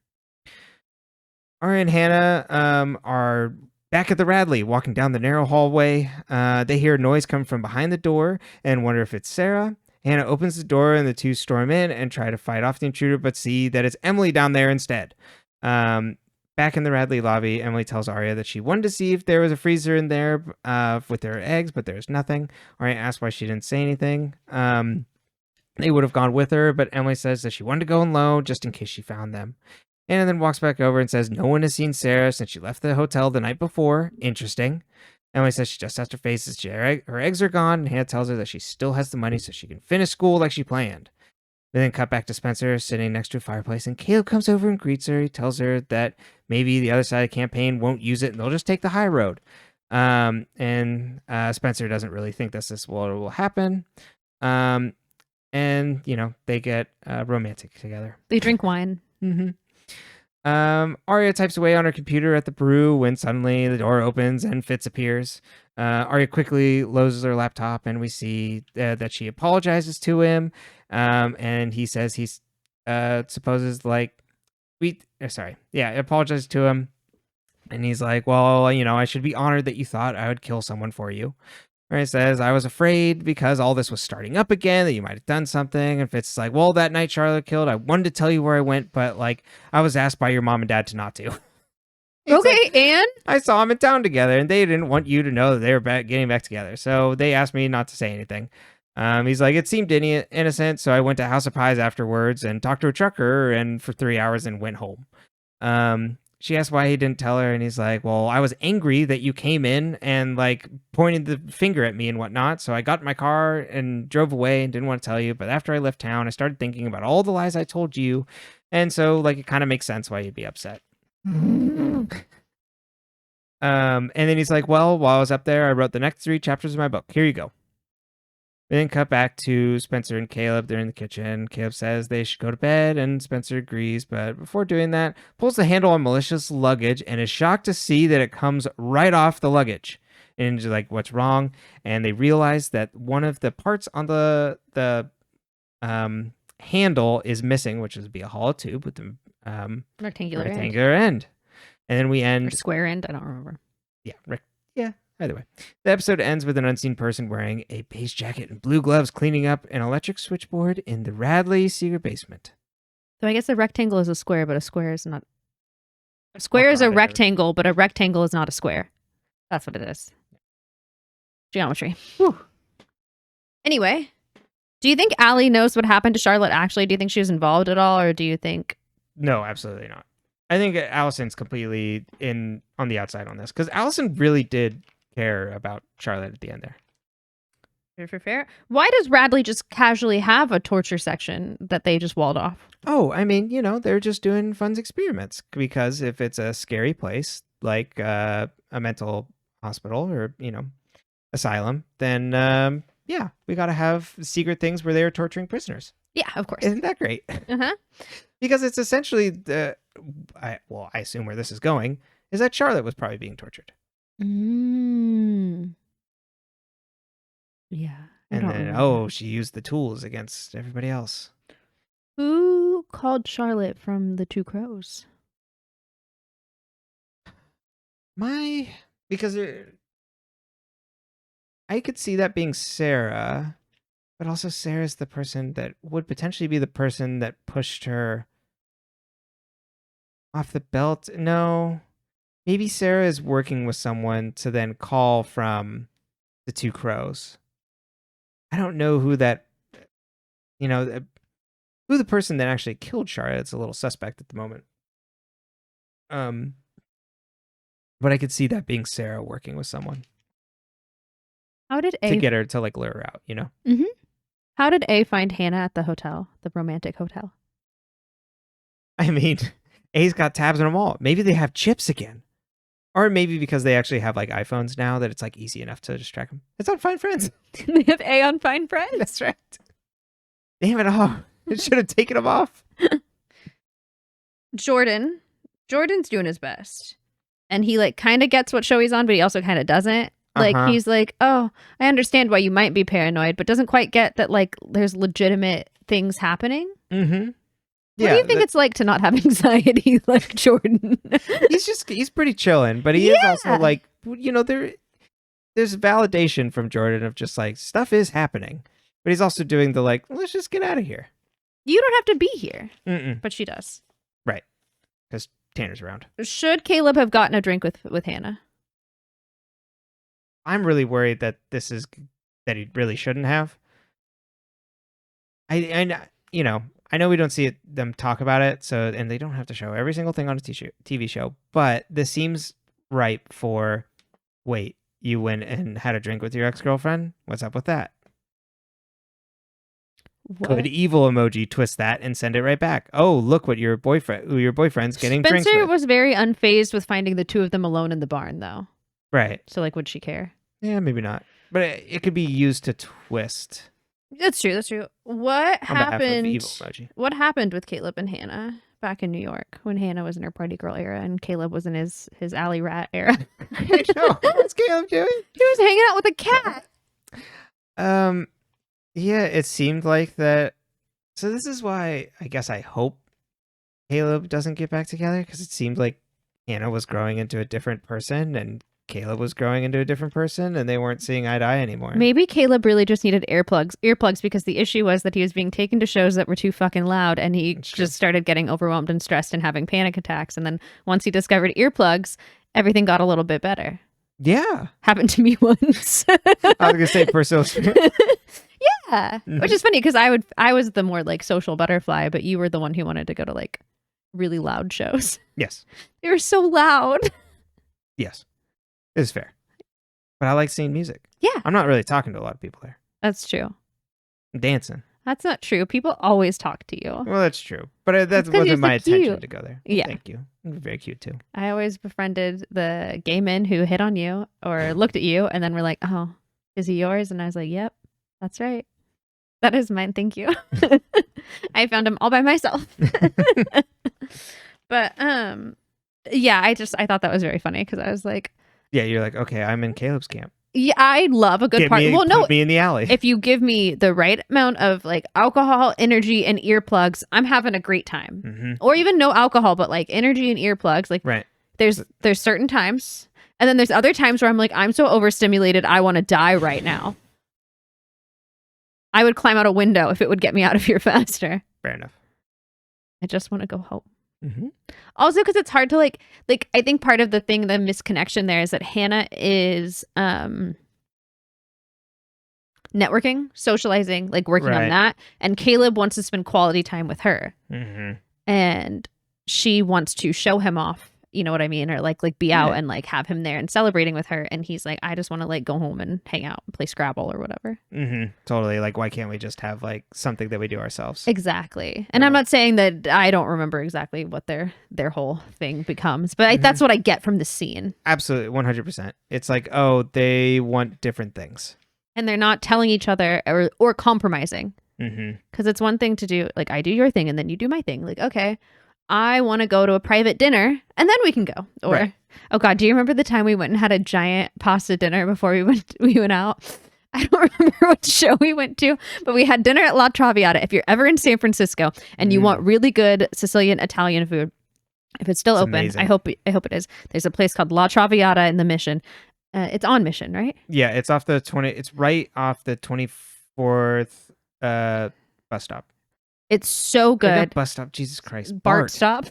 Aria and Hannah are back at the Radley, walking down the narrow hallway. They hear a noise come from behind the door and wonder if it's Sara. Hannah opens the door and the two storm in and try to fight off the intruder, but see that it's Emily down there instead. Back in the Radley lobby, Emily tells Aria that she wanted to see if there was a freezer in there with their eggs, but there's nothing. Aria asks why she didn't say anything. They would have gone with her, but Emily says that she wanted to go alone just in case she found them. Hannah then walks back over and says no one has seen Sara since she left the hotel the night before. Interesting. Emily says she just has her face. Her eggs are gone, and Hannah tells her that she still has the money so she can finish school like she planned. They then cut back to Spencer sitting next to a fireplace, and Caleb comes over and greets her. He tells her that maybe the other side of the campaign won't use it, and they'll just take the high road. And Spencer doesn't really think this will happen. And, they get romantic together. They drink wine. Mm-hmm. Aria types away on her computer at the brew when suddenly the door opens and Fitz appears. Aria quickly closes her laptop, and we see that she apologizes to him. And he says he's apologizes to him. And he's like, well, I should be honored that you thought I would kill someone for you. Aria says, I was afraid because all this was starting up again, that you might have done something. And Fitz is like, well, that night Charlotte killed, I wanted to tell you where I went, but like I was asked by your mom and dad to not to. Okay, like, and? I saw them in town together, and they didn't want you to know that they were getting back together. So they asked me not to say anything. He's like, it seemed innocent, so I went to House of Pies afterwards and talked to a trucker and for 3 hours and went home. she asked why he didn't tell her, and he's like, well, I was angry that you came in and like pointed the finger at me and whatnot, so I got in my car and drove away and didn't want to tell you, but after I left town, I started thinking about all the lies I told you, and so like it kind of makes sense why you'd be upset. And then he's like, well, while I was up there, I wrote the next 3 chapters of my book. Here you go. We then cut back to Spencer and Caleb. They're in the kitchen. Caleb says they should go to bed, and Spencer agrees. But before doing that, pulls the handle on Melissa's luggage and is shocked to see that it comes right off the luggage. And she's like, what's wrong? And they realize that one of the parts on the handle is missing, which would be a hollow tube with the rectangular end. And then we end... Or square end? I don't remember. Yeah, either way. The episode ends with an unseen person wearing a beige jacket and blue gloves cleaning up an electric switchboard in the Radley secret basement. So I guess a rectangle is a square, but a square is not... A square is a rectangle, but a rectangle is not a square. That's what it is. Geometry. Whew. Anyway, do you think Allie knows what happened to Charlotte actually? Do you think she was involved at all, or do you think... No, absolutely not. I think Allison's completely on the outside on this, because Allison really did care about Charlotte at the end there. Fair. Why does Radley just casually have a torture section that they just walled off? Oh, I mean, they're just doing fun experiments, because if it's a scary place like a mental hospital or, asylum, then yeah, we got to have secret things where they are torturing prisoners. Yeah, of course. Isn't that great? Uh-huh. Because it's essentially I assume where this is going is that Charlotte was probably being tortured. Yeah. And then, she used the tools against everybody else. Who called Charlotte from the Two Crows? Because I could see that being Sara, but also Sarah's the person that would potentially be the person that pushed her off the belt. No, maybe Sara is working with someone to then call from the Two Crows. I don't know who that, who the person that actually killed Charlotte. It's a little suspect at the moment. But I could see that being Sara working with someone. How did A to get her to lure her out? Mm-hmm. How did A find Hannah at the hotel, the romantic hotel? I mean, A's got tabs on them all. Maybe they have chips again. Or maybe because they actually have iPhones now that it's easy enough to just track them. It's on Find Friends. They have A on Find Friends? That's right. Damn it all. It should have taken them off. Jordan's doing his best. And he kind of gets what show he's on, but he also kind of doesn't. He's like, oh, I understand why you might be paranoid, but doesn't quite get that there's legitimate things happening. Mm-hmm. What do you think it's like to not have anxiety like Jordan? he's pretty chilling, but he is also there's validation from Jordan of just stuff is happening, but he's also doing the let's just get out of here. You don't have to be here. Mm-mm. But she does. Right. Because Tanner's around. Should Caleb have gotten a drink with Hannah? I'm really worried that that he really shouldn't have. I know we don't see them talk about it, and they don't have to show every single thing on a TV show, but this seems ripe for, wait, you went and had a drink with your ex-girlfriend? What's up with that? What? Could evil emoji twist that and send it right back? Oh, look what your boyfriend's getting drinks with. Spencer was very unfazed with finding the two of them alone in the barn, though. Right. So, would she care? Yeah, maybe not. But it could be used to twist. That's true. What happened? What happened with Caleb and Hannah back in New York when Hannah was in her party girl era and Caleb was in his alley rat era? I know. What's Caleb doing? He was hanging out with a cat. Yeah, it seemed like that. So this is why I hope Caleb doesn't get back together, because it seemed like Hannah was growing into a different person and Caleb was growing into a different person, and they weren't seeing eye to eye anymore. Maybe Caleb really just needed earplugs, because the issue was that he was being taken to shows that were too fucking loud, and he just started getting overwhelmed and stressed and having panic attacks. And then once he discovered earplugs, everything got a little bit better. Yeah. Happened to me once. I was going to say personal experience. Yeah. Mm-hmm. Which is funny, because I was the more social butterfly, but you were the one who wanted to go to really loud shows. Yes. They were so loud. Yes. It's fair. But I like seeing music. Yeah. I'm not really talking to a lot of people there. That's true. I'm dancing. That's not true. People always talk to you. Well, that's true. But that 'cause you're wasn't so my intention cute. to go there. Yeah. Thank you. You're very cute too. I always befriended the gay men who hit on you or looked at you and then were like, oh, is he yours? And I was like, yep, that's right. That is mine. Thank you. I found him all by myself. But yeah, I thought that was very funny because I was like, Yeah, you're like, okay, I'm in Caleb's camp. yeah, I love a good party. Well, no, put me in the alley. if you give me the right amount of like alcohol, energy, and earplugs, I'm having a great time. Mm-hmm. Or even no alcohol, but like energy and earplugs. Like Right. there's certain times, and then there's other times where I'm like, I'm so overstimulated, I want to die right now. I would climb out a window if it would get me out of here faster. Fair enough. I just want to go home. Mm-hmm. Also, because it's hard to like I think part of the misconnection there is that Hannah is networking, socializing, like working on Right. that, and Caleb wants to spend quality time with her, Mm-hmm. and she wants to show him off. You know what I mean? Or like be out Yeah. and like have him there and celebrating with her, and he's like, I just want to like go home and hang out and play Scrabble or whatever. Mm-hmm. Totally. Like, why can't we just have like something that we do ourselves? Exactly. And Yeah. I'm not saying that I don't remember exactly what their whole thing becomes, but that's what I get from the scene. Absolutely, 100%. It's like, oh, they want different things. And they're not telling each other or compromising. Mm-hmm. Because it's one thing to do, like, I do your thing and then you do my thing. Like, okay, I want to go to a private dinner and then we can go. Or, Right. oh God, do you remember the time we went and had a giant pasta dinner before we went out? I don't remember what show we went to, but we had dinner at La Traviata. If you're ever in San Francisco and you want really good Sicilian Italian food, if it's still open, amazing. I hope it is. There's a place called La Traviata in the Mission. It's on Mission, right? Yeah, it's off the 20. It's right off the 24th bus stop. It's so Not good. bus stop. Jesus Christ. BART stop.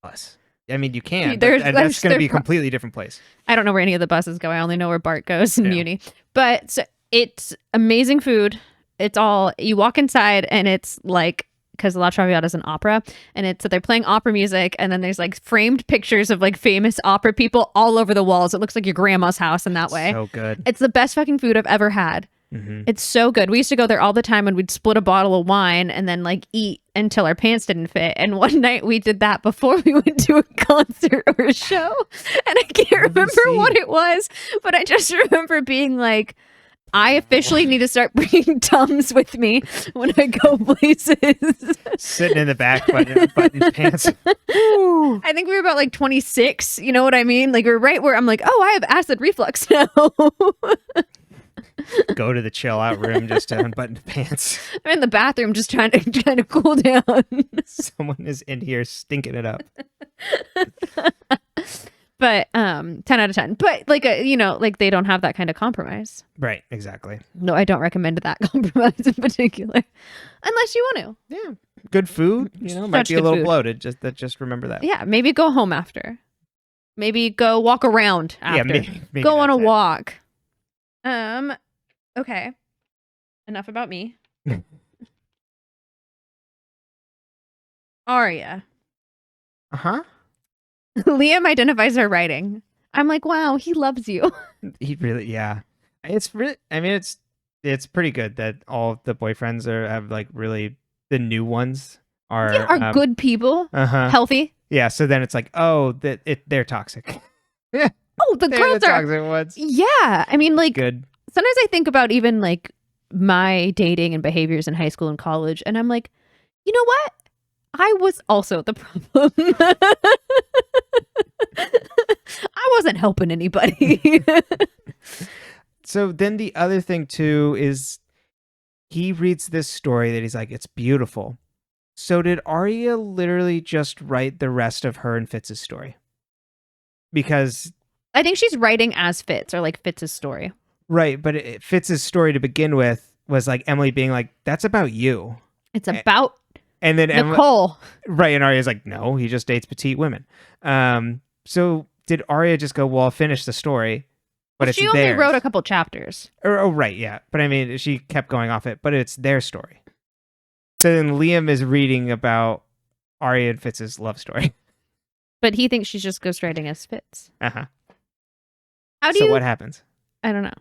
Bus. I mean, you can. But There's- that's going to be a there's- completely different place. I don't know where any of the buses go. I only know where BART goes in Yeah. Uni. But so it's amazing food. It's all, you walk inside and it's like, because La Traviata is an opera, and it's so they're playing opera music, and then there's like framed pictures of like famous opera people all over the walls. It looks like your grandma's house in that way. So good. It's the best fucking food I've ever had. Mm-hmm. It's so good. We used to go there all the time and we'd split a bottle of wine and then like eat until our pants didn't fit. And one night we did that before we went to a concert or a show. And I can't remember what it was, but I just remember being like, I officially need to start bringing Tums with me when I go places. Sitting in the back, button pants. I think we were about like 26. You know what I mean? Like we're right where I'm like, oh, I have acid reflux now. Go to the chill out room just to unbutton the pants. I'm in the bathroom just trying to cool down. Someone is in here stinking it up. But 10 out of 10. But like like they don't have that kind of compromise. Right, exactly. No, I don't recommend that compromise in particular, unless you want to. Yeah, good food. Might Such be a good little food. bloated. Just remember that. Yeah, maybe go home after. Maybe go walk around after. Yeah, maybe go on a that's it. walk. Okay. Enough about me. Aria. Uh-huh. Liam identifies her writing. I'm like, wow, he loves you. He really, yeah. It's really, I mean, it's pretty good that all the boyfriends have like really, the new ones are good people. Uh-huh. Healthy. Yeah, so then it's like, oh, they're toxic. Yeah, Oh, the they're girls the are. toxic ones. Yeah. I mean, like, Good. sometimes I think about even like my dating and behaviors in high school and college, and I'm like, you know what? I was also the problem. I wasn't helping anybody. So then the other thing too is he reads this story that he's like, it's beautiful. So did Aria literally just write the rest of her and Fitz's story? Because I think she's writing as Fitz, or like Fitz's story. right, but Fitz's story to begin with was like Emily being like, that's about you. It's about And then Nicole. right, and Aria's like, no, he just dates petite women. So did Aria just go, well, I'll finish the story, but it's she only theirs. wrote a couple chapters. Oh, right, yeah. But I mean, she kept going off it, but it's their story. So then Liam is reading about Aria and Fitz's love story. But he thinks she's just ghostwriting as Fitz. Uh-huh. How do So you... what happens? I don't know.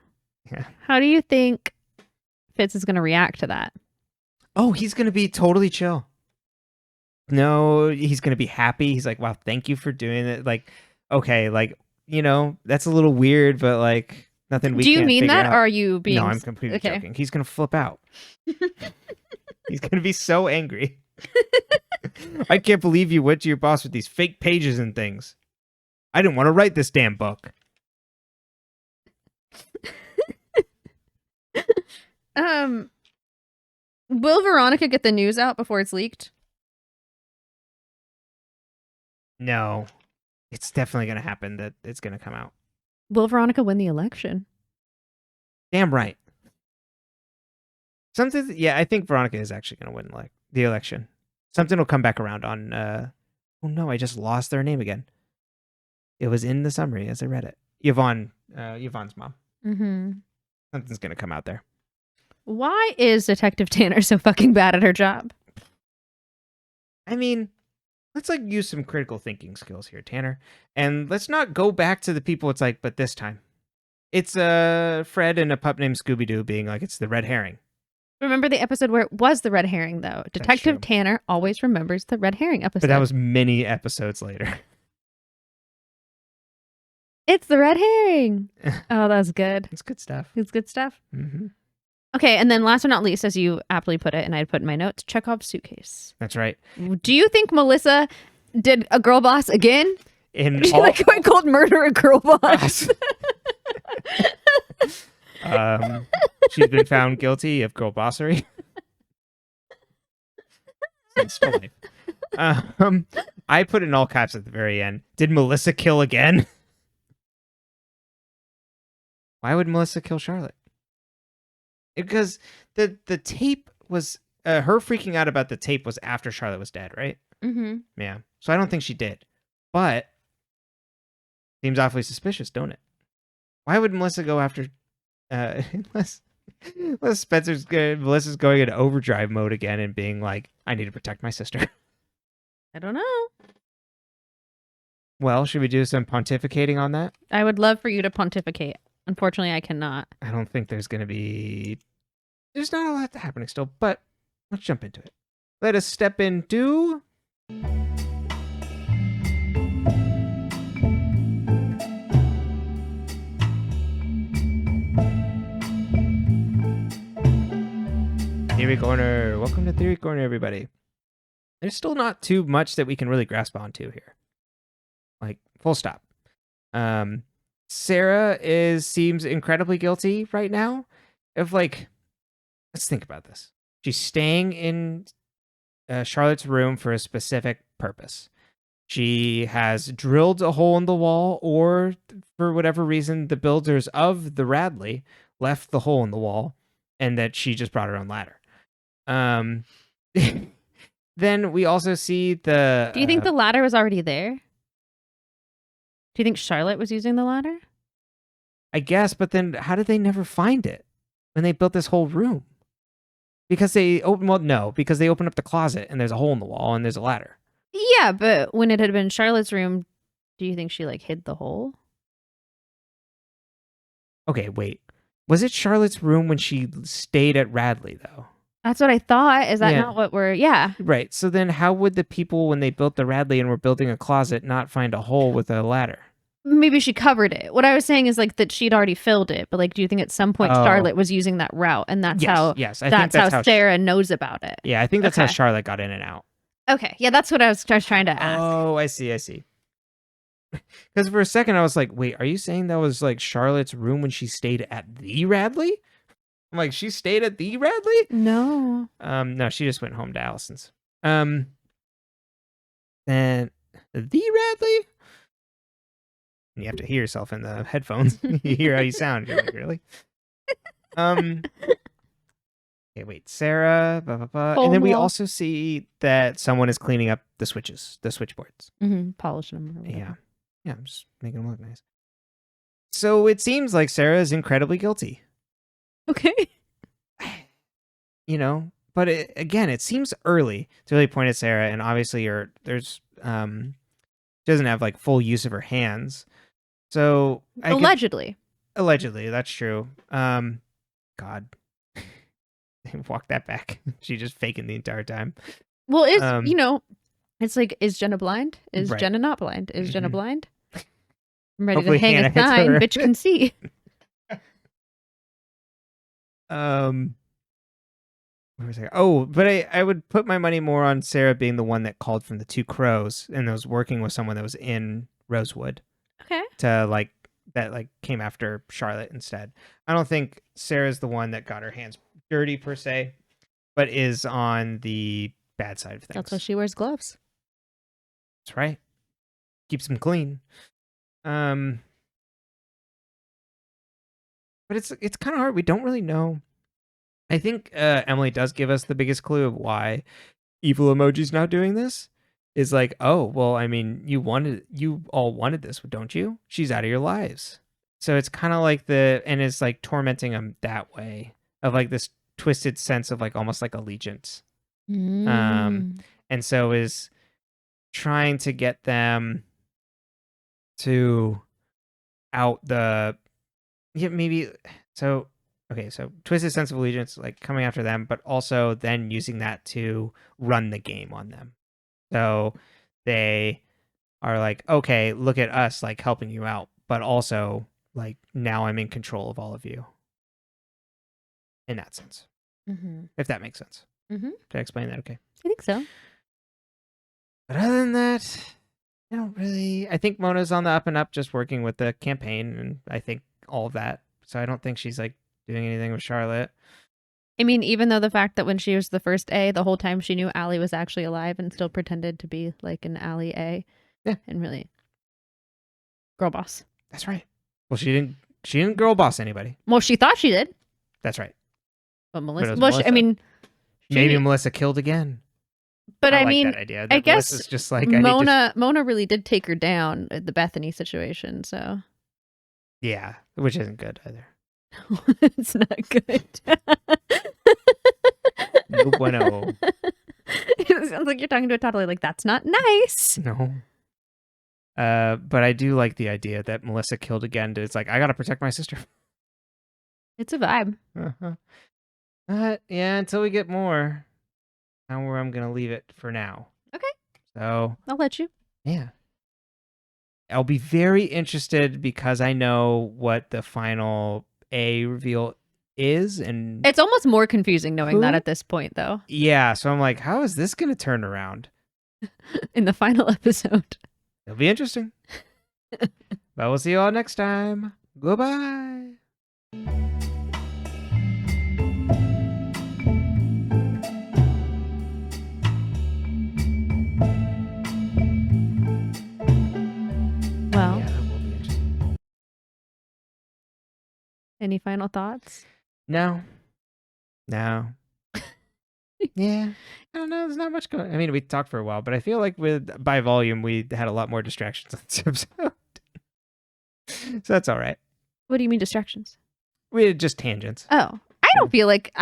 Yeah. How do you think Fitz is going to react to that? Oh, he's going to be totally chill. No, he's going to be happy. He's like, wow, thank you for doing it. Like, okay, like, that's a little weird, but like nothing we Do you can't mean figure that, out. or are you being... No, I'm completely joking. He's going to flip out. He's going to be so angry. I can't believe you went to your boss with these fake pages and things. I didn't want to write this damn book. Will Veronica get the news out before it's leaked? No. It's definitely going to happen that it's going to come out. Will Veronica win the election? Damn right. I think Veronica is actually going to win the election. Something will come back around on, oh no, I just lost their name again. It was in the summary as I read it. Yvonne's mom. Mm-hmm. Something's going to come out there. Why is Detective Tanner so fucking bad at her job? I mean, let's use some critical thinking skills here, Tanner. And let's not go back to the people it's but this time. It's Fred and a pup named Scooby-Doo being it's the red herring. Remember the episode where it was the red herring, though. Detective Tanner always remembers the red herring episode. But that was many episodes later. It's the red herring. Oh, that's good. It's good stuff. It's good stuff. Mm-hmm. Okay, and then last but not least, as you aptly put it, and I put in my notes, Chekhov's suitcase. That's right. Do you think Melissa did a girl boss again? In she quite cold murder a girl boss. She's been found guilty of girl bossery. I put in all caps at the very end. Did Melissa kill again? Why would Melissa kill Charlotte? Because the tape was her freaking out about the tape was after Charlotte was dead, right? Mm-hmm. Yeah. So I don't think she did, but seems awfully suspicious, don't it? Why would Melissa go after? Unless Melissa's going into overdrive mode again and being like, I need to protect my sister. I don't know. Well, should we do some pontificating on that? I would love for you to pontificate. Unfortunately, I cannot. I don't think there's not a lot happening still, but let's jump into it. Let us step into... Theory Corner. Welcome to Theory Corner, everybody. There's still not too much that we can really grasp onto here. Full stop. Sara seems incredibly guilty right now. Let's think about this. She's staying in Charlotte's room for a specific purpose. She has drilled a hole in the wall, or for whatever reason, the builders of the Radley left the hole in the wall, and that she just brought her own ladder. Then we also see the... Do you think the ladder was already there? Do you think Charlotte was using the ladder? I guess, but then how did they never find it when they built this whole room? Because they opened up the closet and there's a hole in the wall and there's a ladder. Yeah, but when it had been Charlotte's room, do you think she hid the hole? Okay, wait. Was it Charlotte's room when she stayed at Radley, though? That's what I thought. Is that not what we're... Yeah. Right. So then how would the people, when they built the Radley and were building a closet, not find a hole with a ladder? Maybe she covered it. What I was saying is that she'd already filled it. But do you think at some point Charlotte was using that route? And that's how Sara knows about it. Yeah, I think that's how Charlotte got in and out. Okay. Yeah, that's what I was trying to ask. Oh, I see. Because for a second I was like, wait, are you saying that was Charlotte's room when she stayed at the Radley? I'm like, she stayed at the Radley? No. No, she just went home to Allison's. And the Radley? You have to hear yourself in the headphones. You hear how you sound. You're like, really? Okay, wait. Sara, blah, blah, blah. And then we also see that someone is cleaning up the switchboards. Mm-hmm. Polishing them. Yeah. Yeah, I'm just making them look nice. So it seems like Sara is incredibly guilty. Okay. but again, it seems early to really point at Sara, and obviously she doesn't have like full use of her hands. So Allegedly. Allegedly, that's true. God. Walk that back. She just faking the entire time. Well, it's like, is Jenna blind? Is Right. Jenna not blind? Is Jenna Mhm. blind? I'm ready Hopefully to hang Hannah a hits sign, her. bitch can see. Where was I? Oh, but I would put my money more on Sara being the one that called from the two crows and was working with someone that was in Rosewood. Okay. To that came after Charlotte instead. I don't think Sarah's the one that got her hands dirty per se, but is on the bad side of things. That's why she wears gloves. That's right. Keeps them clean. But it's kind of hard. We don't really know. I think Emily does give us the biggest clue of why Evil Emoji's not doing this. Is like, oh, well, I mean, you all wanted this, don't you? She's out of your lives. So it's kind of like and it's like tormenting them that way of like this twisted sense of like almost like allegiance. And so is trying to get them to out maybe so okay, so twisted sense of allegiance, like coming after them, but also then using that to run the game on them. So they are like, okay, look at us, like helping you out, but also like now I'm in control of all of you. In that sense, if that makes sense. Did I explain that okay? I think so. But other than that, I don't really. I think Mona's on the up and up, just working with the campaign, and I think all of that. So I don't think she's like doing anything with Charlotte. I mean, even though the fact that when she was the first A, the whole time she knew Allie was actually alive and still pretended to be like an Allie A. Yeah. And really girl boss. That's right. Well, she didn't girl boss anybody. Well, she thought she did. That's right. But Melissa, Melissa. I mean, maybe Melissa killed again. But I like mean, that idea. I guess Melissa's just like Mona really did take her down at the Bethany situation. So yeah, which isn't good either. It's not good. No bueno. It sounds like you're talking to a toddler. Like, that's not nice. No. But I do like the idea that Melissa killed again. It's like, I gotta protect my sister. It's a vibe. Yeah, until we get more. Now where I'm gonna leave it for now. Okay. So I'll let you. Yeah. I'll be very interested because I know what the final A reveal is, and It's almost more confusing knowing that at this point, though. Yeah, so I'm like, how is this gonna turn around in the final episode? It'll be interesting. But we'll see you all next time. Goodbye. Well, Yeah, that will be interesting. Any final thoughts? No. Yeah, I don't know. There's not much going. I mean, we talked for a while, but I feel like by volume, we had a lot more distractions on this episode. So that's all right. What do you mean distractions? We had just tangents. Oh, I feel like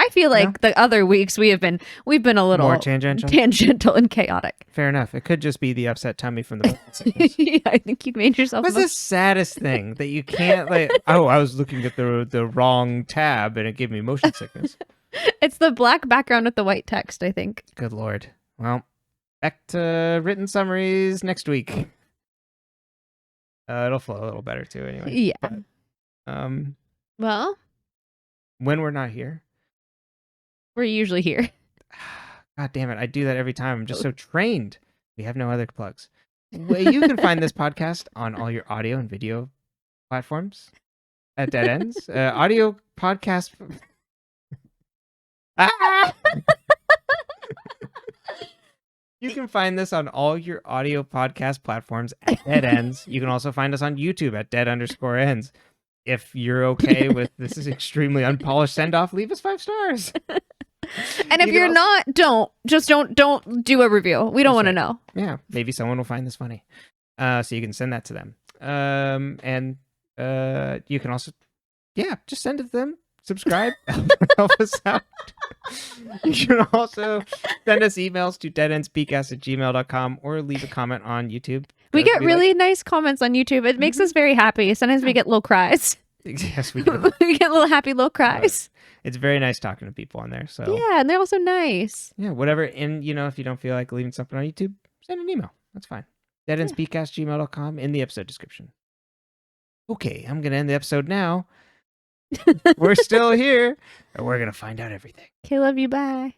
the other weeks we've been a little More tangential and chaotic. Fair enough. It could just be the upset tummy from the sickness. Yeah, I think you made yourself. What's the saddest thing that you can't like? Oh, I was looking at the wrong tab and it gave me motion sickness. It's the black background with the white text, I think. Good Lord. Well, back to written summaries next week. It'll flow a little better too, anyway. Yeah. But, well, when we're not here, we're usually here. God damn it! I do that every time. I'm just so trained. We have no other plugs. Well, you can find this podcast on all your audio and video platforms at Dead Ends. Audio podcast. You can find this on all your audio podcast platforms at Dead Ends. You can also find us on YouTube at Dead_Ends. If you're okay with this is extremely unpolished send off, leave us 5 stars. And if you're not, don't do a review. We don't want to know. Yeah, maybe someone will find this funny. So you can send that to them. And you can also, just send it to them. subscribe. Help us out. You can also send us emails to deadendspcast@gmail.com or leave a comment on YouTube. We get really nice comments on YouTube. It makes us very happy. Sometimes we get little cries. Yes, we do. We get little happy little cries. It's very nice talking to people on there. So yeah, and they're also nice. Yeah, whatever. And, if you don't feel like leaving something on YouTube, send an email. That's fine. deadendspcast@gmail.com in the episode description. Okay, I'm going to end the episode now. We're still here, and we're going to find out everything. Okay, love you. Bye.